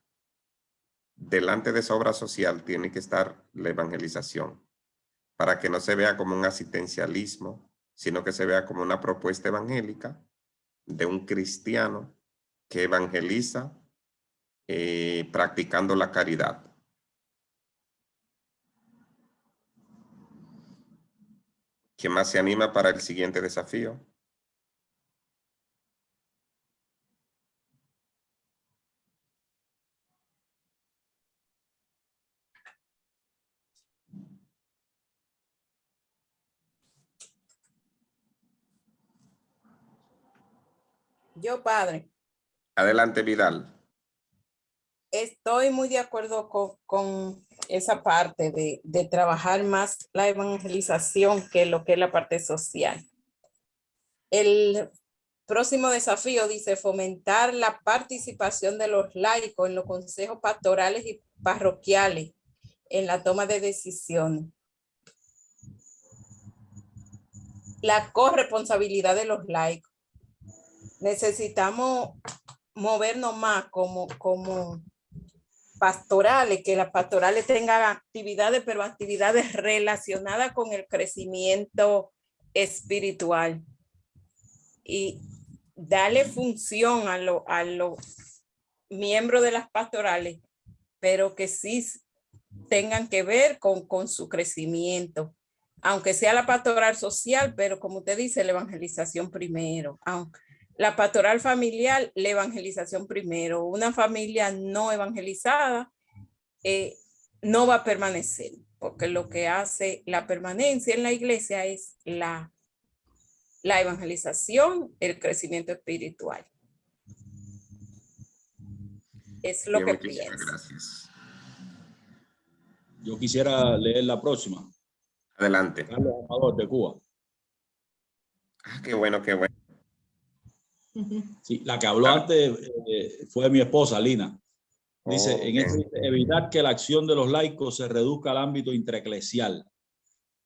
delante de esa obra social tiene que estar la evangelización, para que no se vea como un asistencialismo, sino que se vea como una propuesta evangélica de un cristiano que evangeliza practicando la caridad. ¿Quién más se anima para el siguiente desafío? Yo, padre, Adelante, Vidal. estoy muy de acuerdo con esa parte de trabajar más la evangelización que lo que es la parte social. El próximo desafío dice fomentar la participación de los laicos en los consejos pastorales y parroquiales en la toma de decisiones. La corresponsabilidad de los laicos. Necesitamos movernos más como pastorales, que las pastorales tengan actividades, pero actividades relacionadas con el crecimiento espiritual. Y darle función a los miembros de las pastorales, pero que sí tengan que ver con su crecimiento. Aunque sea la pastoral social, pero como usted dice, la evangelización primero. La pastoral familiar, la evangelización primero. Una familia no evangelizada no va a permanecer, porque lo que hace la permanencia en la iglesia es la evangelización, el crecimiento espiritual. Es lo que pienso. Gracias. Yo quisiera leer la próxima. Adelante. Carlos Amador, de Cuba. Ah, qué bueno, qué bueno. Sí, la que habló antes fue mi esposa, Lina. Dice, evitar que la acción de los laicos se reduzca al ámbito intraeclesial.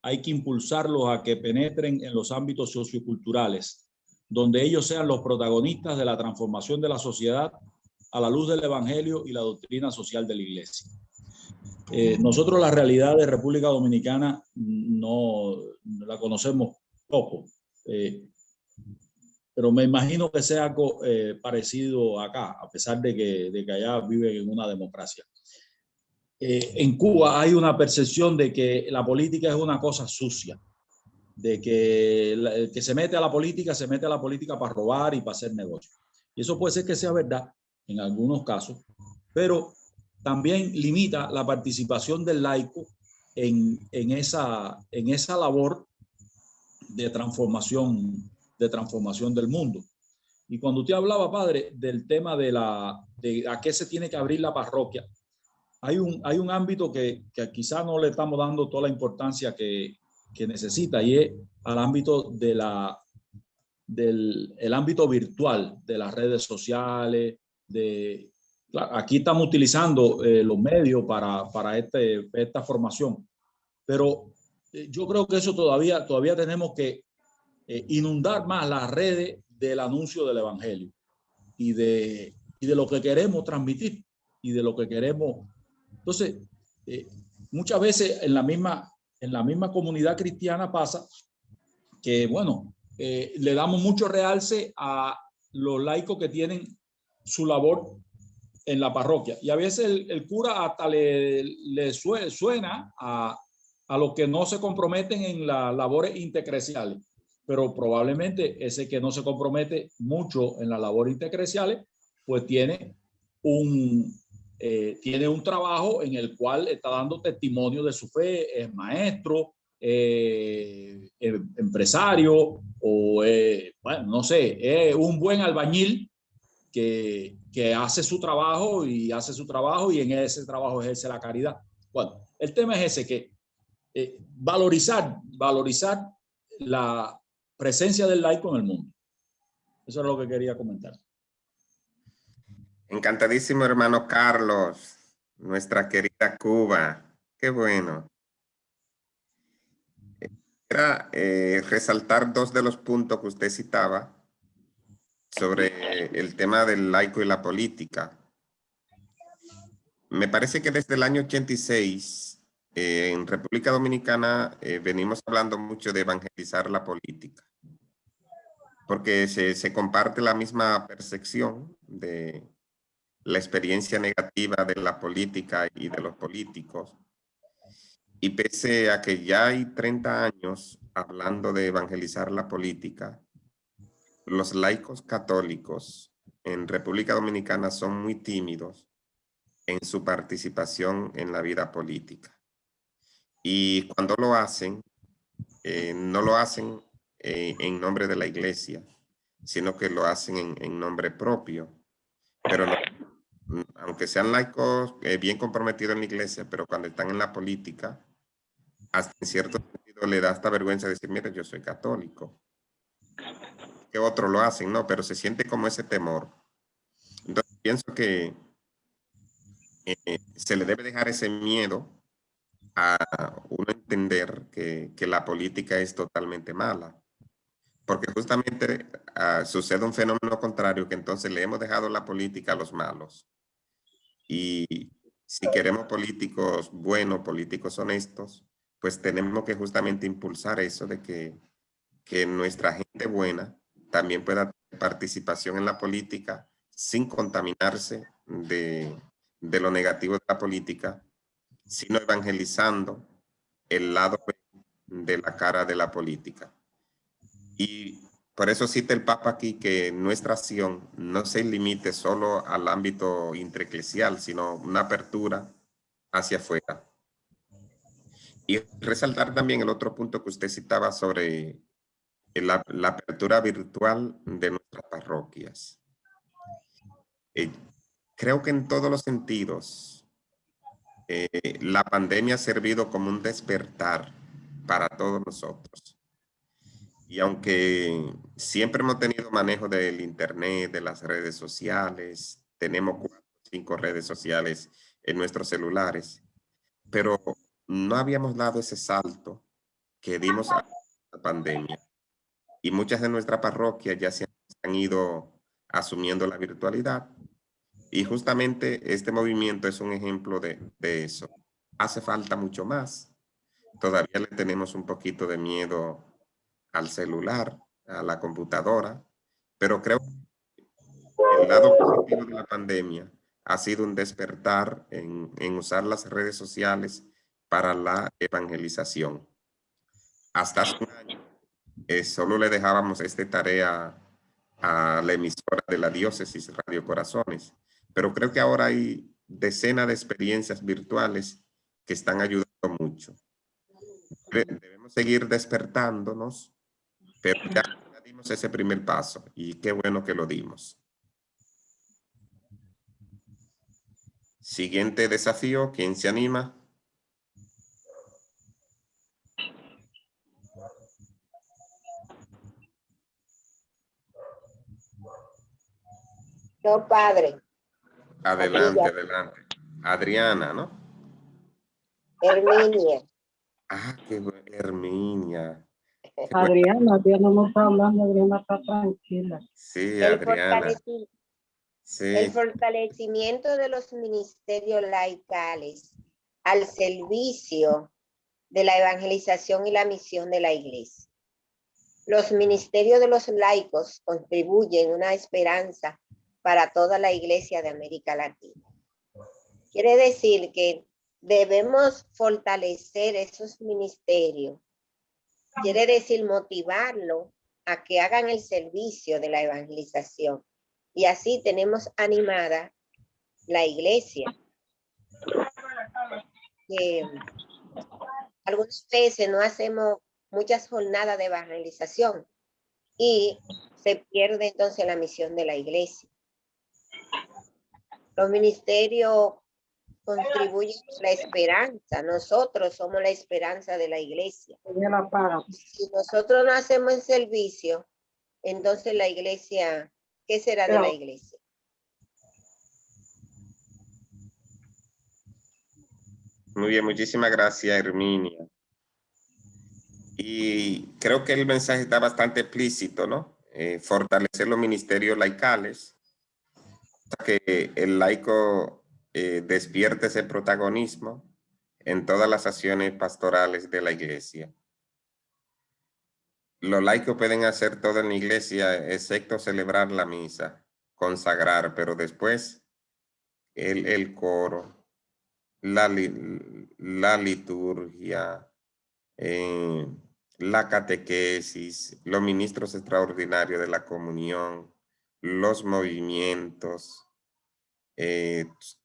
Hay que impulsarlos a que penetren en los ámbitos socioculturales, donde ellos sean los protagonistas de la transformación de la sociedad a la luz del evangelio y la doctrina social de la iglesia. Nosotros la realidad de República Dominicana no la conocemos poco, pero me imagino que sea algo parecido acá, a pesar de que allá viven en una democracia. En Cuba hay una percepción de que la política es una cosa sucia, de que el que se mete a la política para robar y para hacer negocio. Y eso puede ser que sea verdad en algunos casos, pero también limita la participación del laico en esa labor de transformación del mundo. Y cuando usted hablaba, padre, del tema de a qué se tiene que abrir la parroquia, hay un ámbito que quizá no le estamos dando toda la importancia que necesita, y es al ámbito del ámbito virtual, de las redes sociales. Aquí estamos utilizando los medios para esta formación, pero yo creo que eso todavía tenemos que inundar más las redes del anuncio del evangelio y y de lo que queremos transmitir y de lo que queremos. Entonces, muchas veces en la misma comunidad cristiana pasa que, bueno, le damos mucho realce a los laicos que tienen su labor en la parroquia. Y a veces el cura hasta le suena a los que no se comprometen en las labores intercreciales. Pero probablemente ese que no se compromete mucho en las labores intercreciales, pues tiene un trabajo en el cual está dando testimonio de su fe, es maestro, empresario o, bueno, no sé, es un buen albañil que hace su trabajo y en ese trabajo ejerce la caridad. Bueno, el tema es ese, que valorizar la presencia del laico en el mundo. Eso es lo que quería comentar. Encantadísimo, hermano Carlos, nuestra querida Cuba. Qué bueno. Era resaltar dos de los puntos que usted citaba sobre el tema del laico y la política. Me parece que desde el año 86, en República Dominicana, venimos hablando mucho de evangelizar la política, porque se comparte la misma percepción de la experiencia negativa de la política y de los políticos. Y pese a que ya hay 30 años hablando de evangelizar la política, los laicos católicos en República Dominicana son muy tímidos en su participación en la vida política. Y cuando lo hacen, no lo hacen en nombre de la iglesia, sino que lo hacen en nombre propio. Pero no, aunque sean laicos bien comprometidos en la iglesia, pero cuando están en la política, hasta en cierto sentido le da esta vergüenza de decir, mira, yo soy católico. Que otros lo hacen, ¿no? Pero se siente como ese temor. Entonces pienso que se le debe dejar ese miedo a uno entender que la política es totalmente mala. Porque justamente sucede un fenómeno contrario, que entonces le hemos dejado la política a los malos. Y si queremos políticos buenos, políticos honestos, pues tenemos que justamente impulsar eso de que nuestra gente buena también pueda tener participación en la política sin contaminarse de lo negativo de la política, sino evangelizando el lado de la cara de la política. Y por eso cita el Papa aquí que nuestra acción no se limite solo al ámbito intraeclesial, sino una apertura hacia afuera. Y resaltar también el otro punto que usted citaba sobre la apertura virtual de nuestras parroquias. Creo que en todos los sentidos la pandemia ha servido como un despertar para todos nosotros. Y aunque siempre hemos tenido manejo del internet, de las redes sociales, tenemos 4 o 5 redes sociales en nuestros celulares, pero no habíamos dado ese salto que dimos a la pandemia. Y muchas de nuestras parroquias ya se han ido asumiendo la virtualidad. Y justamente este movimiento es un ejemplo de eso. Hace falta mucho más. Todavía le tenemos un poquito de miedo al celular, a la computadora, pero creo que el lado positivo de la pandemia ha sido un despertar en usar las redes sociales para la evangelización. Hasta hace un año solo le dejábamos esta tarea a la emisora de la diócesis Radio Corazones, pero creo que ahora hay decenas de experiencias virtuales que están ayudando mucho. Debemos seguir despertándonos, pero ya dimos ese primer paso y qué bueno que lo dimos. Siguiente desafío, ¿quién se anima? Yo, padre. Adelante, adelante. Adriana, ¿no? Herminia. Ah, qué bueno, Herminia. Adriana, Dios no nos está hablando, Adriana está tranquila. Sí, Adriana. Sí, El fortalecimiento de los ministerios laicales al servicio de la evangelización y la misión de la iglesia. Los ministerios de los laicos contribuyen a una esperanza para toda la iglesia de América Latina. Quiere decir que debemos fortalecer esos ministerios. Quiere decir motivarlo a que hagan el servicio de la evangelización. Y así tenemos animada la iglesia. Algunas veces no hacemos muchas jornadas de evangelización y se pierde entonces la misión de la iglesia. Los ministerios contribuyen a la esperanza. Nosotros somos la esperanza de la iglesia. Si nosotros no hacemos el servicio, entonces la iglesia, ¿qué será de la iglesia? muy bien, muchísimas gracias, Herminia. Y creo que el mensaje está bastante explícito, ¿no? Fortalecer los ministerios laicales, que el laico despierte ese protagonismo en todas las acciones pastorales de la iglesia. Los laicos pueden hacer todo en la iglesia, excepto celebrar la misa, consagrar, pero después el coro, la liturgia, la catequesis, los ministros extraordinarios de la comunión, los movimientos,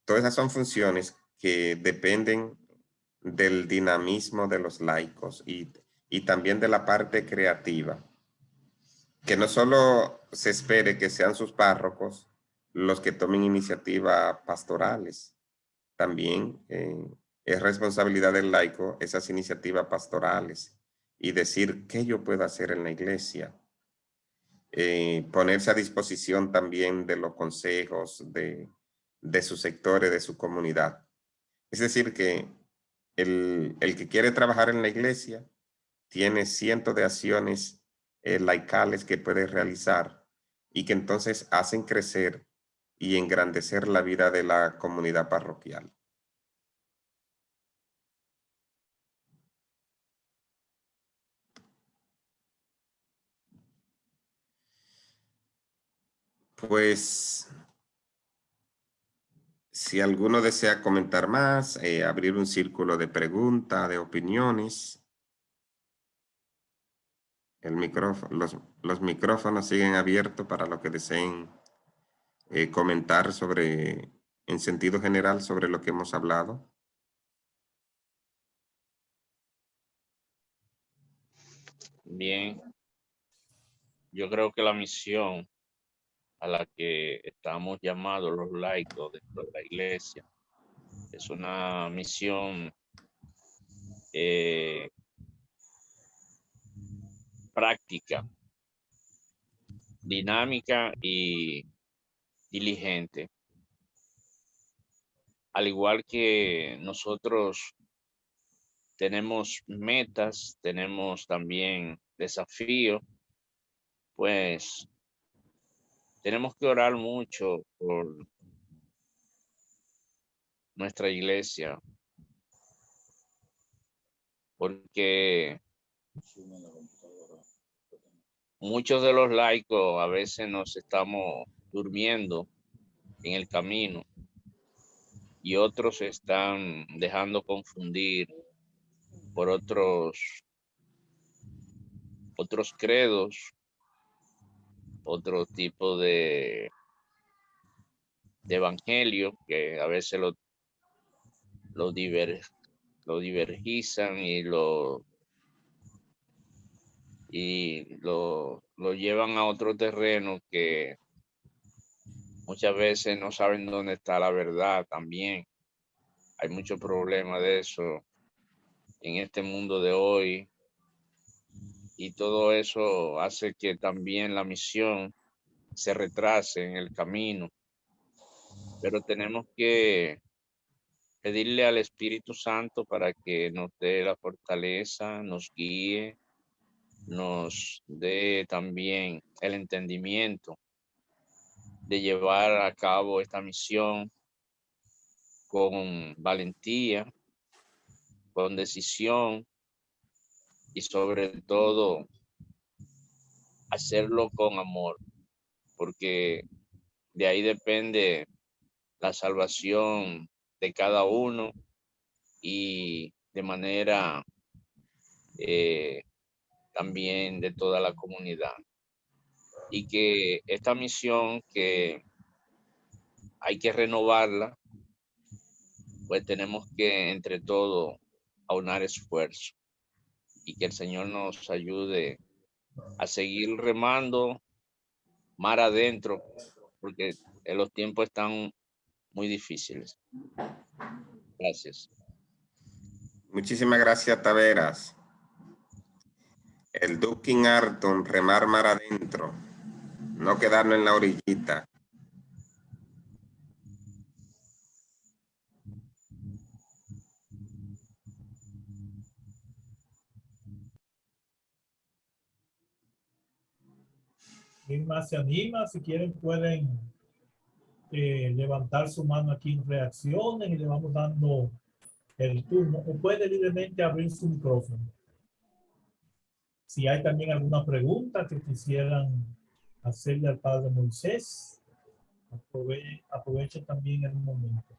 todas esas son funciones que dependen del dinamismo de los laicos y también de la parte creativa. Que no solo se espere que sean sus párrocos los que tomen iniciativas pastorales, también es responsabilidad del laico esas iniciativas pastorales y decir qué yo puedo hacer en la iglesia. Ponerse a disposición también de los consejos de sus sectores, de su comunidad. Es decir, que el que quiere trabajar en la iglesia tiene cientos de acciones laicales que puede realizar y que entonces hacen crecer y engrandecer la vida de la comunidad parroquial. Pues, si alguno desea comentar más, abrir un círculo de preguntas, de opiniones. El micrófono, los micrófonos siguen abiertos para los que deseen comentar sobre, en sentido general, sobre lo que hemos hablado. Bien, yo creo que la misión a la que estamos llamados los laicos dentro de la iglesia es una misión práctica, dinámica y diligente. Al igual que nosotros tenemos metas, tenemos también desafíos, pues tenemos que orar mucho por nuestra iglesia, porque muchos de los laicos a veces nos estamos durmiendo en el camino y otros se están dejando confundir por otros credos, otro tipo de evangelio que a veces lo divergizan y lo llevan a otro terreno que muchas veces no saben dónde está la verdad también. Hay mucho problema de eso en este mundo de hoy y todo eso hace que también la misión se retrase en el camino. Pero tenemos que pedirle al Espíritu Santo para que nos dé la fortaleza, nos guíe, nos dé también el entendimiento de llevar a cabo esta misión con valentía, con decisión y sobre todo hacerlo con amor, porque de ahí depende la salvación de cada uno y de manera también de toda la comunidad. Y que esta misión que hay que renovarla, pues tenemos que entre todos aunar esfuerzo y que el Señor nos ayude a seguir remando mar adentro, porque los tiempos están muy difíciles. Gracias. Muchísimas gracias, Taveras. El Duking Arton, remar mar adentro, no quedarnos en la orillita. ¿Quién más se anima? Si quieren pueden levantar su mano aquí en reacciones y le vamos dando el turno. O puede libremente abrir su micrófono. Si hay también alguna pregunta que quisieran hacerle al Padre Moisés, aproveche también el momento.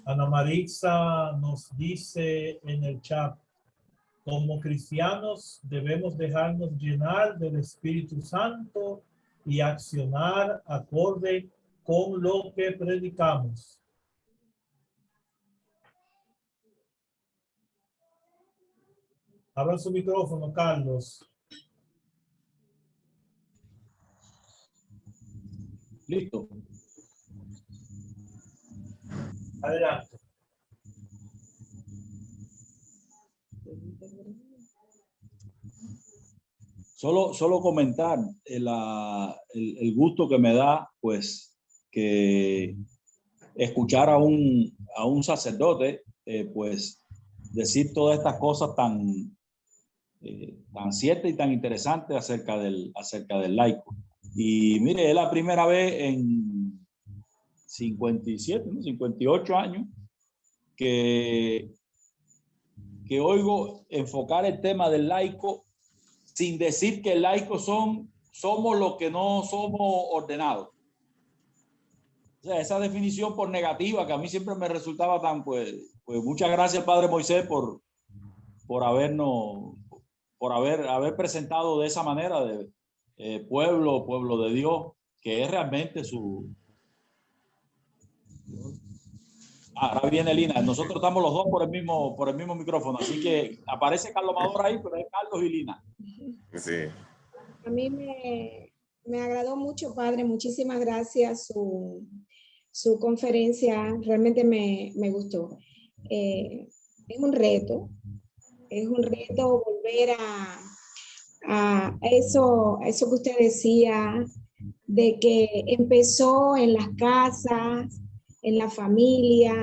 Ana Marisa nos dice en el chat: como cristianos debemos dejarnos llenar del Espíritu Santo y accionar acorde con lo que predicamos. Abran su micrófono, Carlos. Listo. Adelante. Solo comentar el gusto que me da, pues, que escuchar a un sacerdote, pues, decir todas estas cosas tan ciertas y tan interesantes acerca del laico. Y mire, es la primera vez en 58 años que oigo enfocar el tema del laico sin decir que laicos somos los que no somos ordenados. O sea, esa definición por negativa que a mí siempre me resultaba tan, pues muchas gracias, Padre Moisés, por haber presentado de esa manera de pueblo de Dios, que es realmente su... Ahora viene Lina. Nosotros estamos los dos por el mismo micrófono, así que aparece Carlos Amador ahí, pero es Carlos y Lina. Sí. A mí me agradó mucho, Padre. Muchísimas gracias. Su conferencia realmente me gustó. Es un reto volver a eso que usted decía, de que empezó en las casas, en la familia.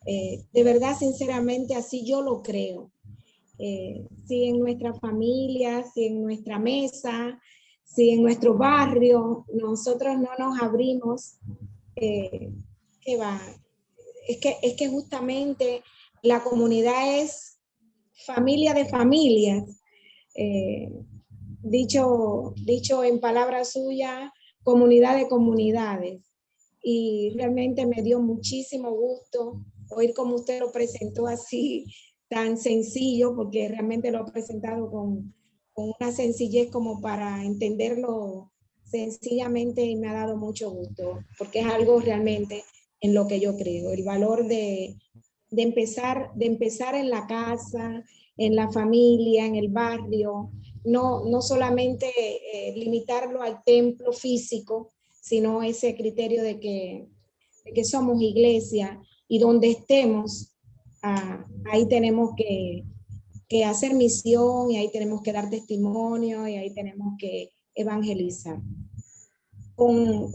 De verdad, sinceramente, así yo lo creo. Si en nuestra familia, si en nuestra mesa, si en nuestro barrio, nosotros no nos abrimos, ¿qué va? Es que justamente la comunidad es familia de familias. Dicho en palabras suyas, comunidad de comunidades. Y realmente me dio muchísimo gusto oír cómo usted lo presentó así, tan sencillo, porque realmente lo ha presentado con una sencillez como para entenderlo sencillamente, y me ha dado mucho gusto, porque es algo realmente en lo que yo creo, el valor de empezar en la casa, en la familia, en el barrio, no solamente limitarlo al templo físico, sino ese criterio de que somos iglesia, y donde estemos, ahí tenemos que hacer misión, y ahí tenemos que dar testimonio, y ahí tenemos que evangelizar. Con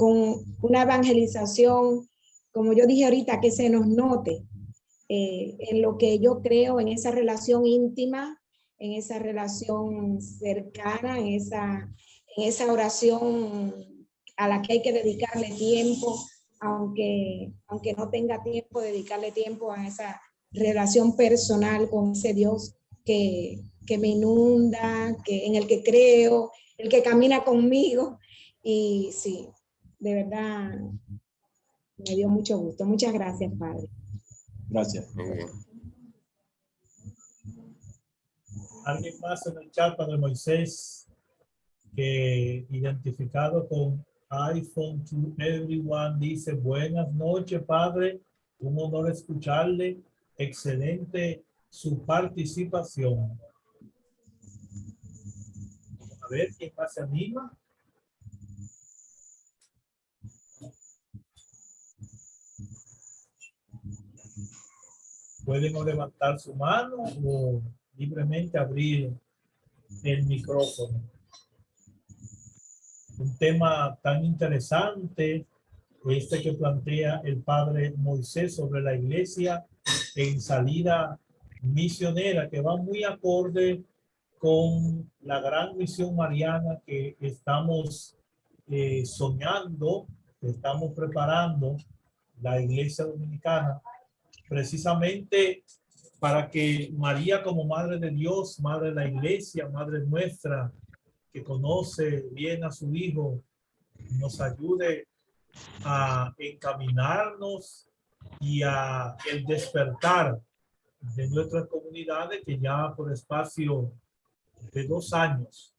una evangelización, como yo dije ahorita, que se nos note en lo que yo creo, en esa relación íntima en esa relación cercana, en esa oración a la que hay que dedicarle tiempo, aunque no tenga tiempo, dedicarle tiempo a esa relación personal con ese Dios que me inunda, en el que creo, el que camina conmigo. Y sí, de verdad me dio mucho gusto. Muchas gracias, Padre. Gracias. Muy bien. Alguien más en el chat, Padre Moisés, que identificado con iPhone to Everyone, dice: buenas noches, Padre, un honor escucharle, excelente su participación. A ver quién más se anima. Pueden o levantar su mano o libremente abrir el micrófono. Un tema tan interesante este que plantea el Padre Moisés sobre la iglesia en salida misionera, que va muy acorde con la gran misión mariana que estamos soñando, que estamos preparando la iglesia dominicana, precisamente para que María, como Madre de Dios, Madre de la iglesia, Madre nuestra, que conoce bien a su Hijo, nos ayude a encaminarnos y a el despertar de nuestras comunidades, que ya por espacio de 2 años,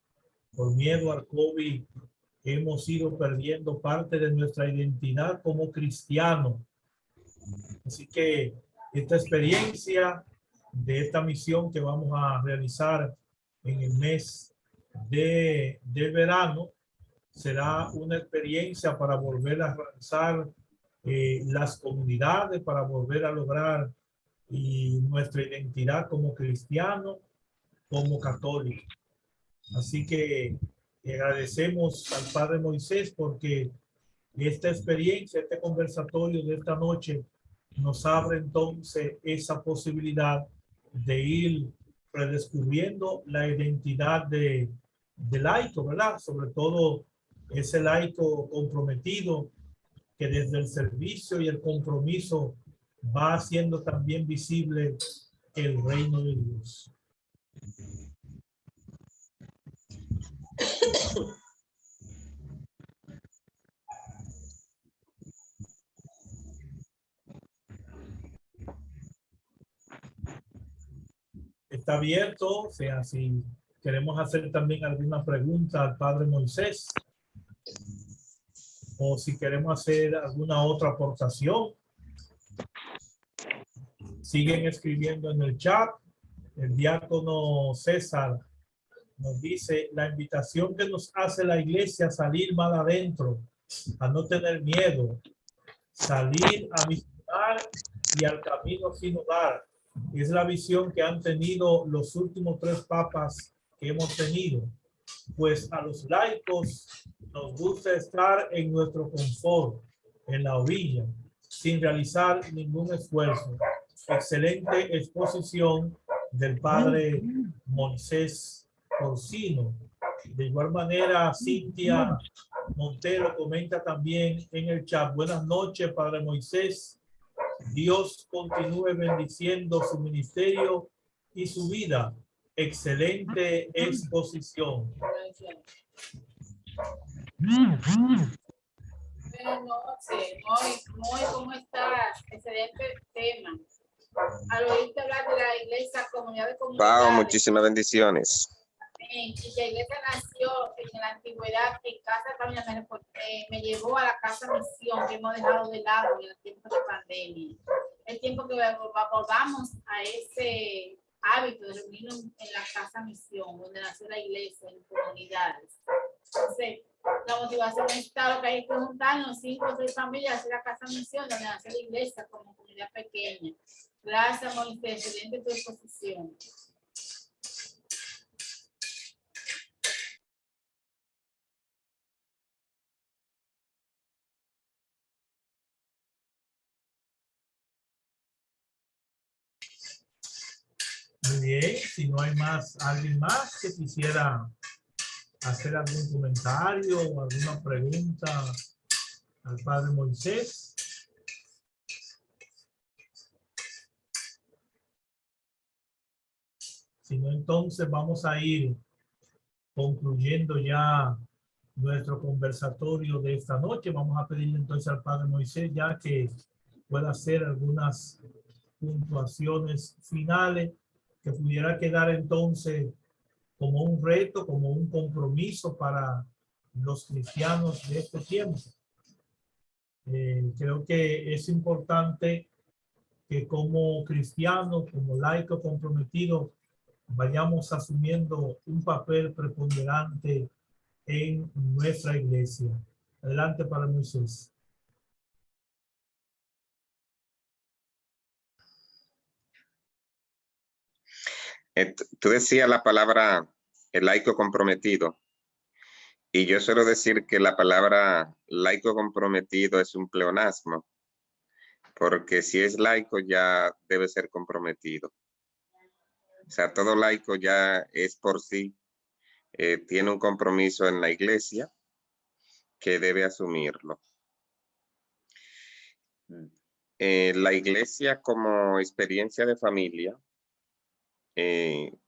por miedo al COVID, hemos ido perdiendo parte de nuestra identidad como cristianos. Así que esta experiencia de esta misión que vamos a realizar en el mes del verano será una experiencia para volver a realizar las comunidades, para volver a lograr nuestra identidad como cristiano, como católico. Así que agradecemos al Padre Moisés porque esta experiencia, este conversatorio de esta noche nos abre entonces esa posibilidad de ir redescubriendo la identidad de laico, ¿verdad? Sobre todo ese laico comprometido que desde el servicio y el compromiso va haciendo también visible el reino de Dios. Está abierto, o sea, si queremos hacer también alguna pregunta al Padre Moisés, o si queremos hacer alguna otra aportación, siguen escribiendo en el chat. El diácono César nos dice: la invitación que nos hace la iglesia a salir más adentro, a no tener miedo, salir a misionar y al camino sinodal. Es la visión que han tenido los últimos 3 papas que hemos tenido. Pues a los laicos nos gusta estar en nuestro confort, en la orilla, sin realizar ningún esfuerzo. Excelente exposición del Padre Moisés Orsino. De igual manera, Cintia Montero comenta también en el chat: buenas noches, Padre Moisés. Dios continúe bendiciendo su ministerio y su vida. Excelente exposición. Buenas noches, muy ¿cómo estás? Excelente tema. Al oírte hablar de la iglesia, comunidad de comunidades. Wow, muchísimas bendiciones. Y que la iglesia nació en la antigüedad en casa también me llevó a la casa misión que hemos dejado de lado en el tiempo de pandemia. El tiempo que volvamos a ese hábito de reunirnos en la casa misión, donde nació la iglesia, en comunidades. Entonces, la motivación está lo que hay que juntarnos 5 o 6 familias en la casa misión, donde nació la iglesia como comunidad pequeña. Gracias, Moisés, excelente tu exposición. Muy bien, si no hay más, alguien más que quisiera hacer algún comentario o alguna pregunta al padre Moisés. Si no, entonces vamos a ir concluyendo ya nuestro conversatorio de esta noche. Vamos a pedirle entonces al padre Moisés ya que pueda hacer algunas puntuaciones finales que pudiera quedar entonces como un reto, como un compromiso para los cristianos de este tiempo. Creo que es importante que como cristianos, como laicos comprometidos, vayamos asumiendo un papel preponderante en nuestra iglesia. Adelante para Moisés. Tú decías la palabra el laico comprometido, y yo suelo decir que la palabra laico comprometido es un pleonasmo, porque si es laico ya debe ser comprometido. O sea, todo laico ya es por sí, tiene un compromiso en la iglesia que debe asumirlo. La iglesia como experiencia de familia, en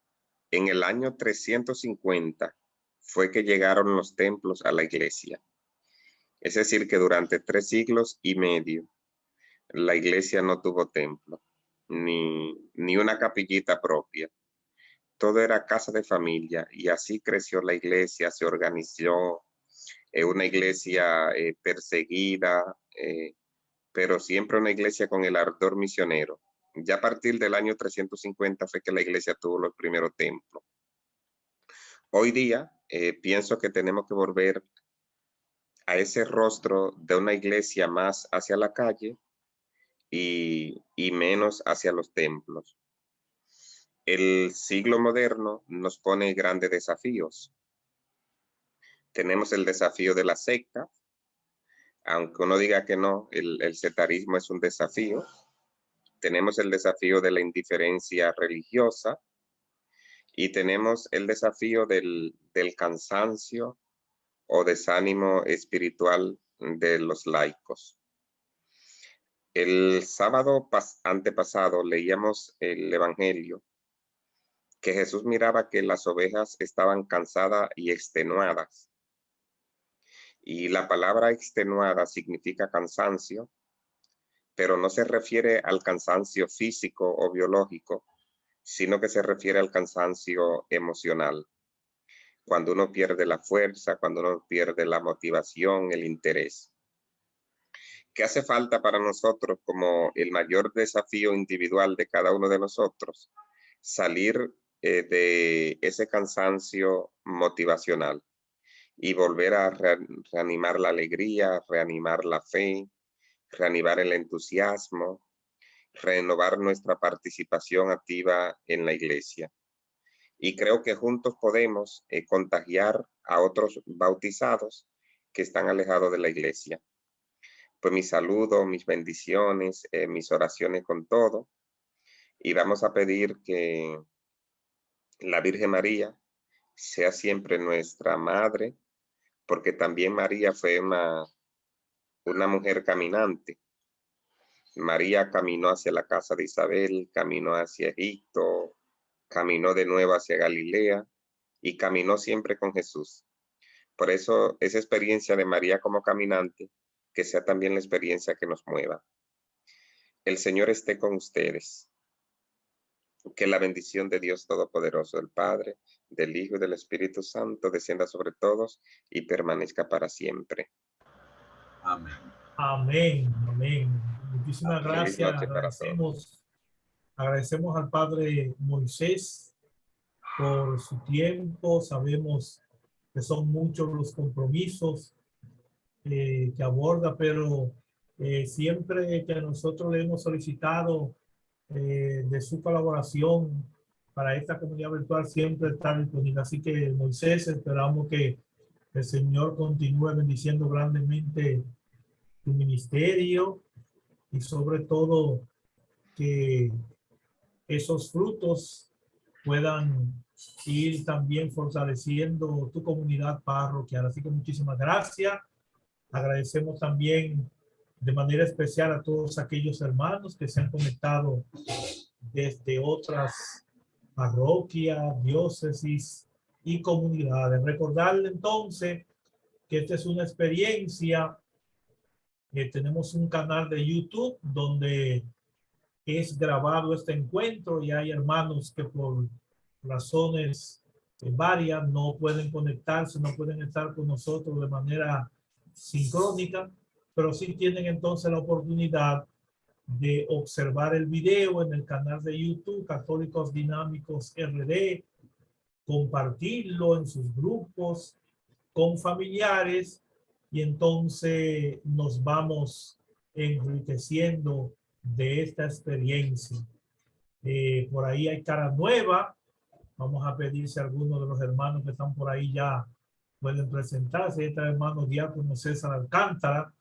el año 350 fue que llegaron los templos a la iglesia. Es decir, que durante 3 siglos y medio la iglesia no tuvo templo, ni una capillita propia. Todo era casa de familia y así creció la iglesia, se organizó, una iglesia perseguida, pero siempre una iglesia con el ardor misionero. Ya a partir del año 350 fue que la iglesia tuvo los primeros templos. Hoy día pienso que tenemos que volver a ese rostro de una iglesia más hacia la calle y menos hacia los templos. El siglo moderno nos pone grandes desafíos. Tenemos el desafío de la secta, aunque uno diga que no, el sectarismo es un desafío. Tenemos el desafío de la indiferencia religiosa y tenemos el desafío del cansancio o desánimo espiritual de los laicos. El sábado antepasado leíamos el Evangelio, que Jesús miraba que las ovejas estaban cansadas y extenuadas. Y la palabra extenuada significa cansancio, pero no se refiere al cansancio físico o biológico, sino que se refiere al cansancio emocional. Cuando uno pierde la fuerza, cuando uno pierde la motivación, el interés. ¿Qué hace falta para nosotros como el mayor desafío individual de cada uno de nosotros? Salir de ese cansancio motivacional y volver a reanimar la alegría, reanimar la fe, reanimar el entusiasmo, renovar nuestra participación activa en la iglesia. Y creo que juntos podemos contagiar a otros bautizados que están alejados de la iglesia. Pues mis saludos, mis bendiciones, mis oraciones con todo. Y vamos a pedir que la Virgen María sea siempre nuestra madre, porque también María fue una mujer caminante. María caminó hacia la casa de Isabel, caminó hacia Egipto, caminó de nuevo hacia Galilea y caminó siempre con Jesús. Por eso esa experiencia de María como caminante, que sea también la experiencia que nos mueva. El Señor esté con ustedes. Que la bendición de Dios Todopoderoso, del Padre, del Hijo y del Espíritu Santo descienda sobre todos y permanezca para siempre. Amén. Amén, amén. Muchísimas Feliz gracias. noche para todos. Agradecemos al padre Moisés por su tiempo. Sabemos que son muchos los compromisos que aborda, pero siempre que nosotros le hemos solicitado de su colaboración para esta comunidad virtual, siempre está disponible. Así que Moisés, esperamos que el Señor continúe bendiciendo grandemente tu ministerio y sobre todo que esos frutos puedan ir también fortaleciendo tu comunidad parroquial. Así que muchísimas gracias. Agradecemos también de manera especial a todos aquellos hermanos que se han conectado desde otras parroquias, diócesis y comunidades. Recordarle entonces que esta es una experiencia. Tenemos un canal de YouTube donde es grabado este encuentro y hay hermanos que por razones varias no pueden conectarse, no pueden estar con nosotros de manera sincrónica, pero sí tienen entonces la oportunidad de observar el video en el canal de YouTube Católicos Dinámicos RD, compartirlo en sus grupos con familiares y entonces nos vamos enriqueciendo de esta experiencia. Por ahí hay cara nueva. Vamos a pedir si algunos de los hermanos que están por ahí ya pueden presentarse. Este hermano diácono César Alcántara,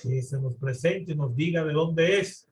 que se nos presente y nos diga de dónde es.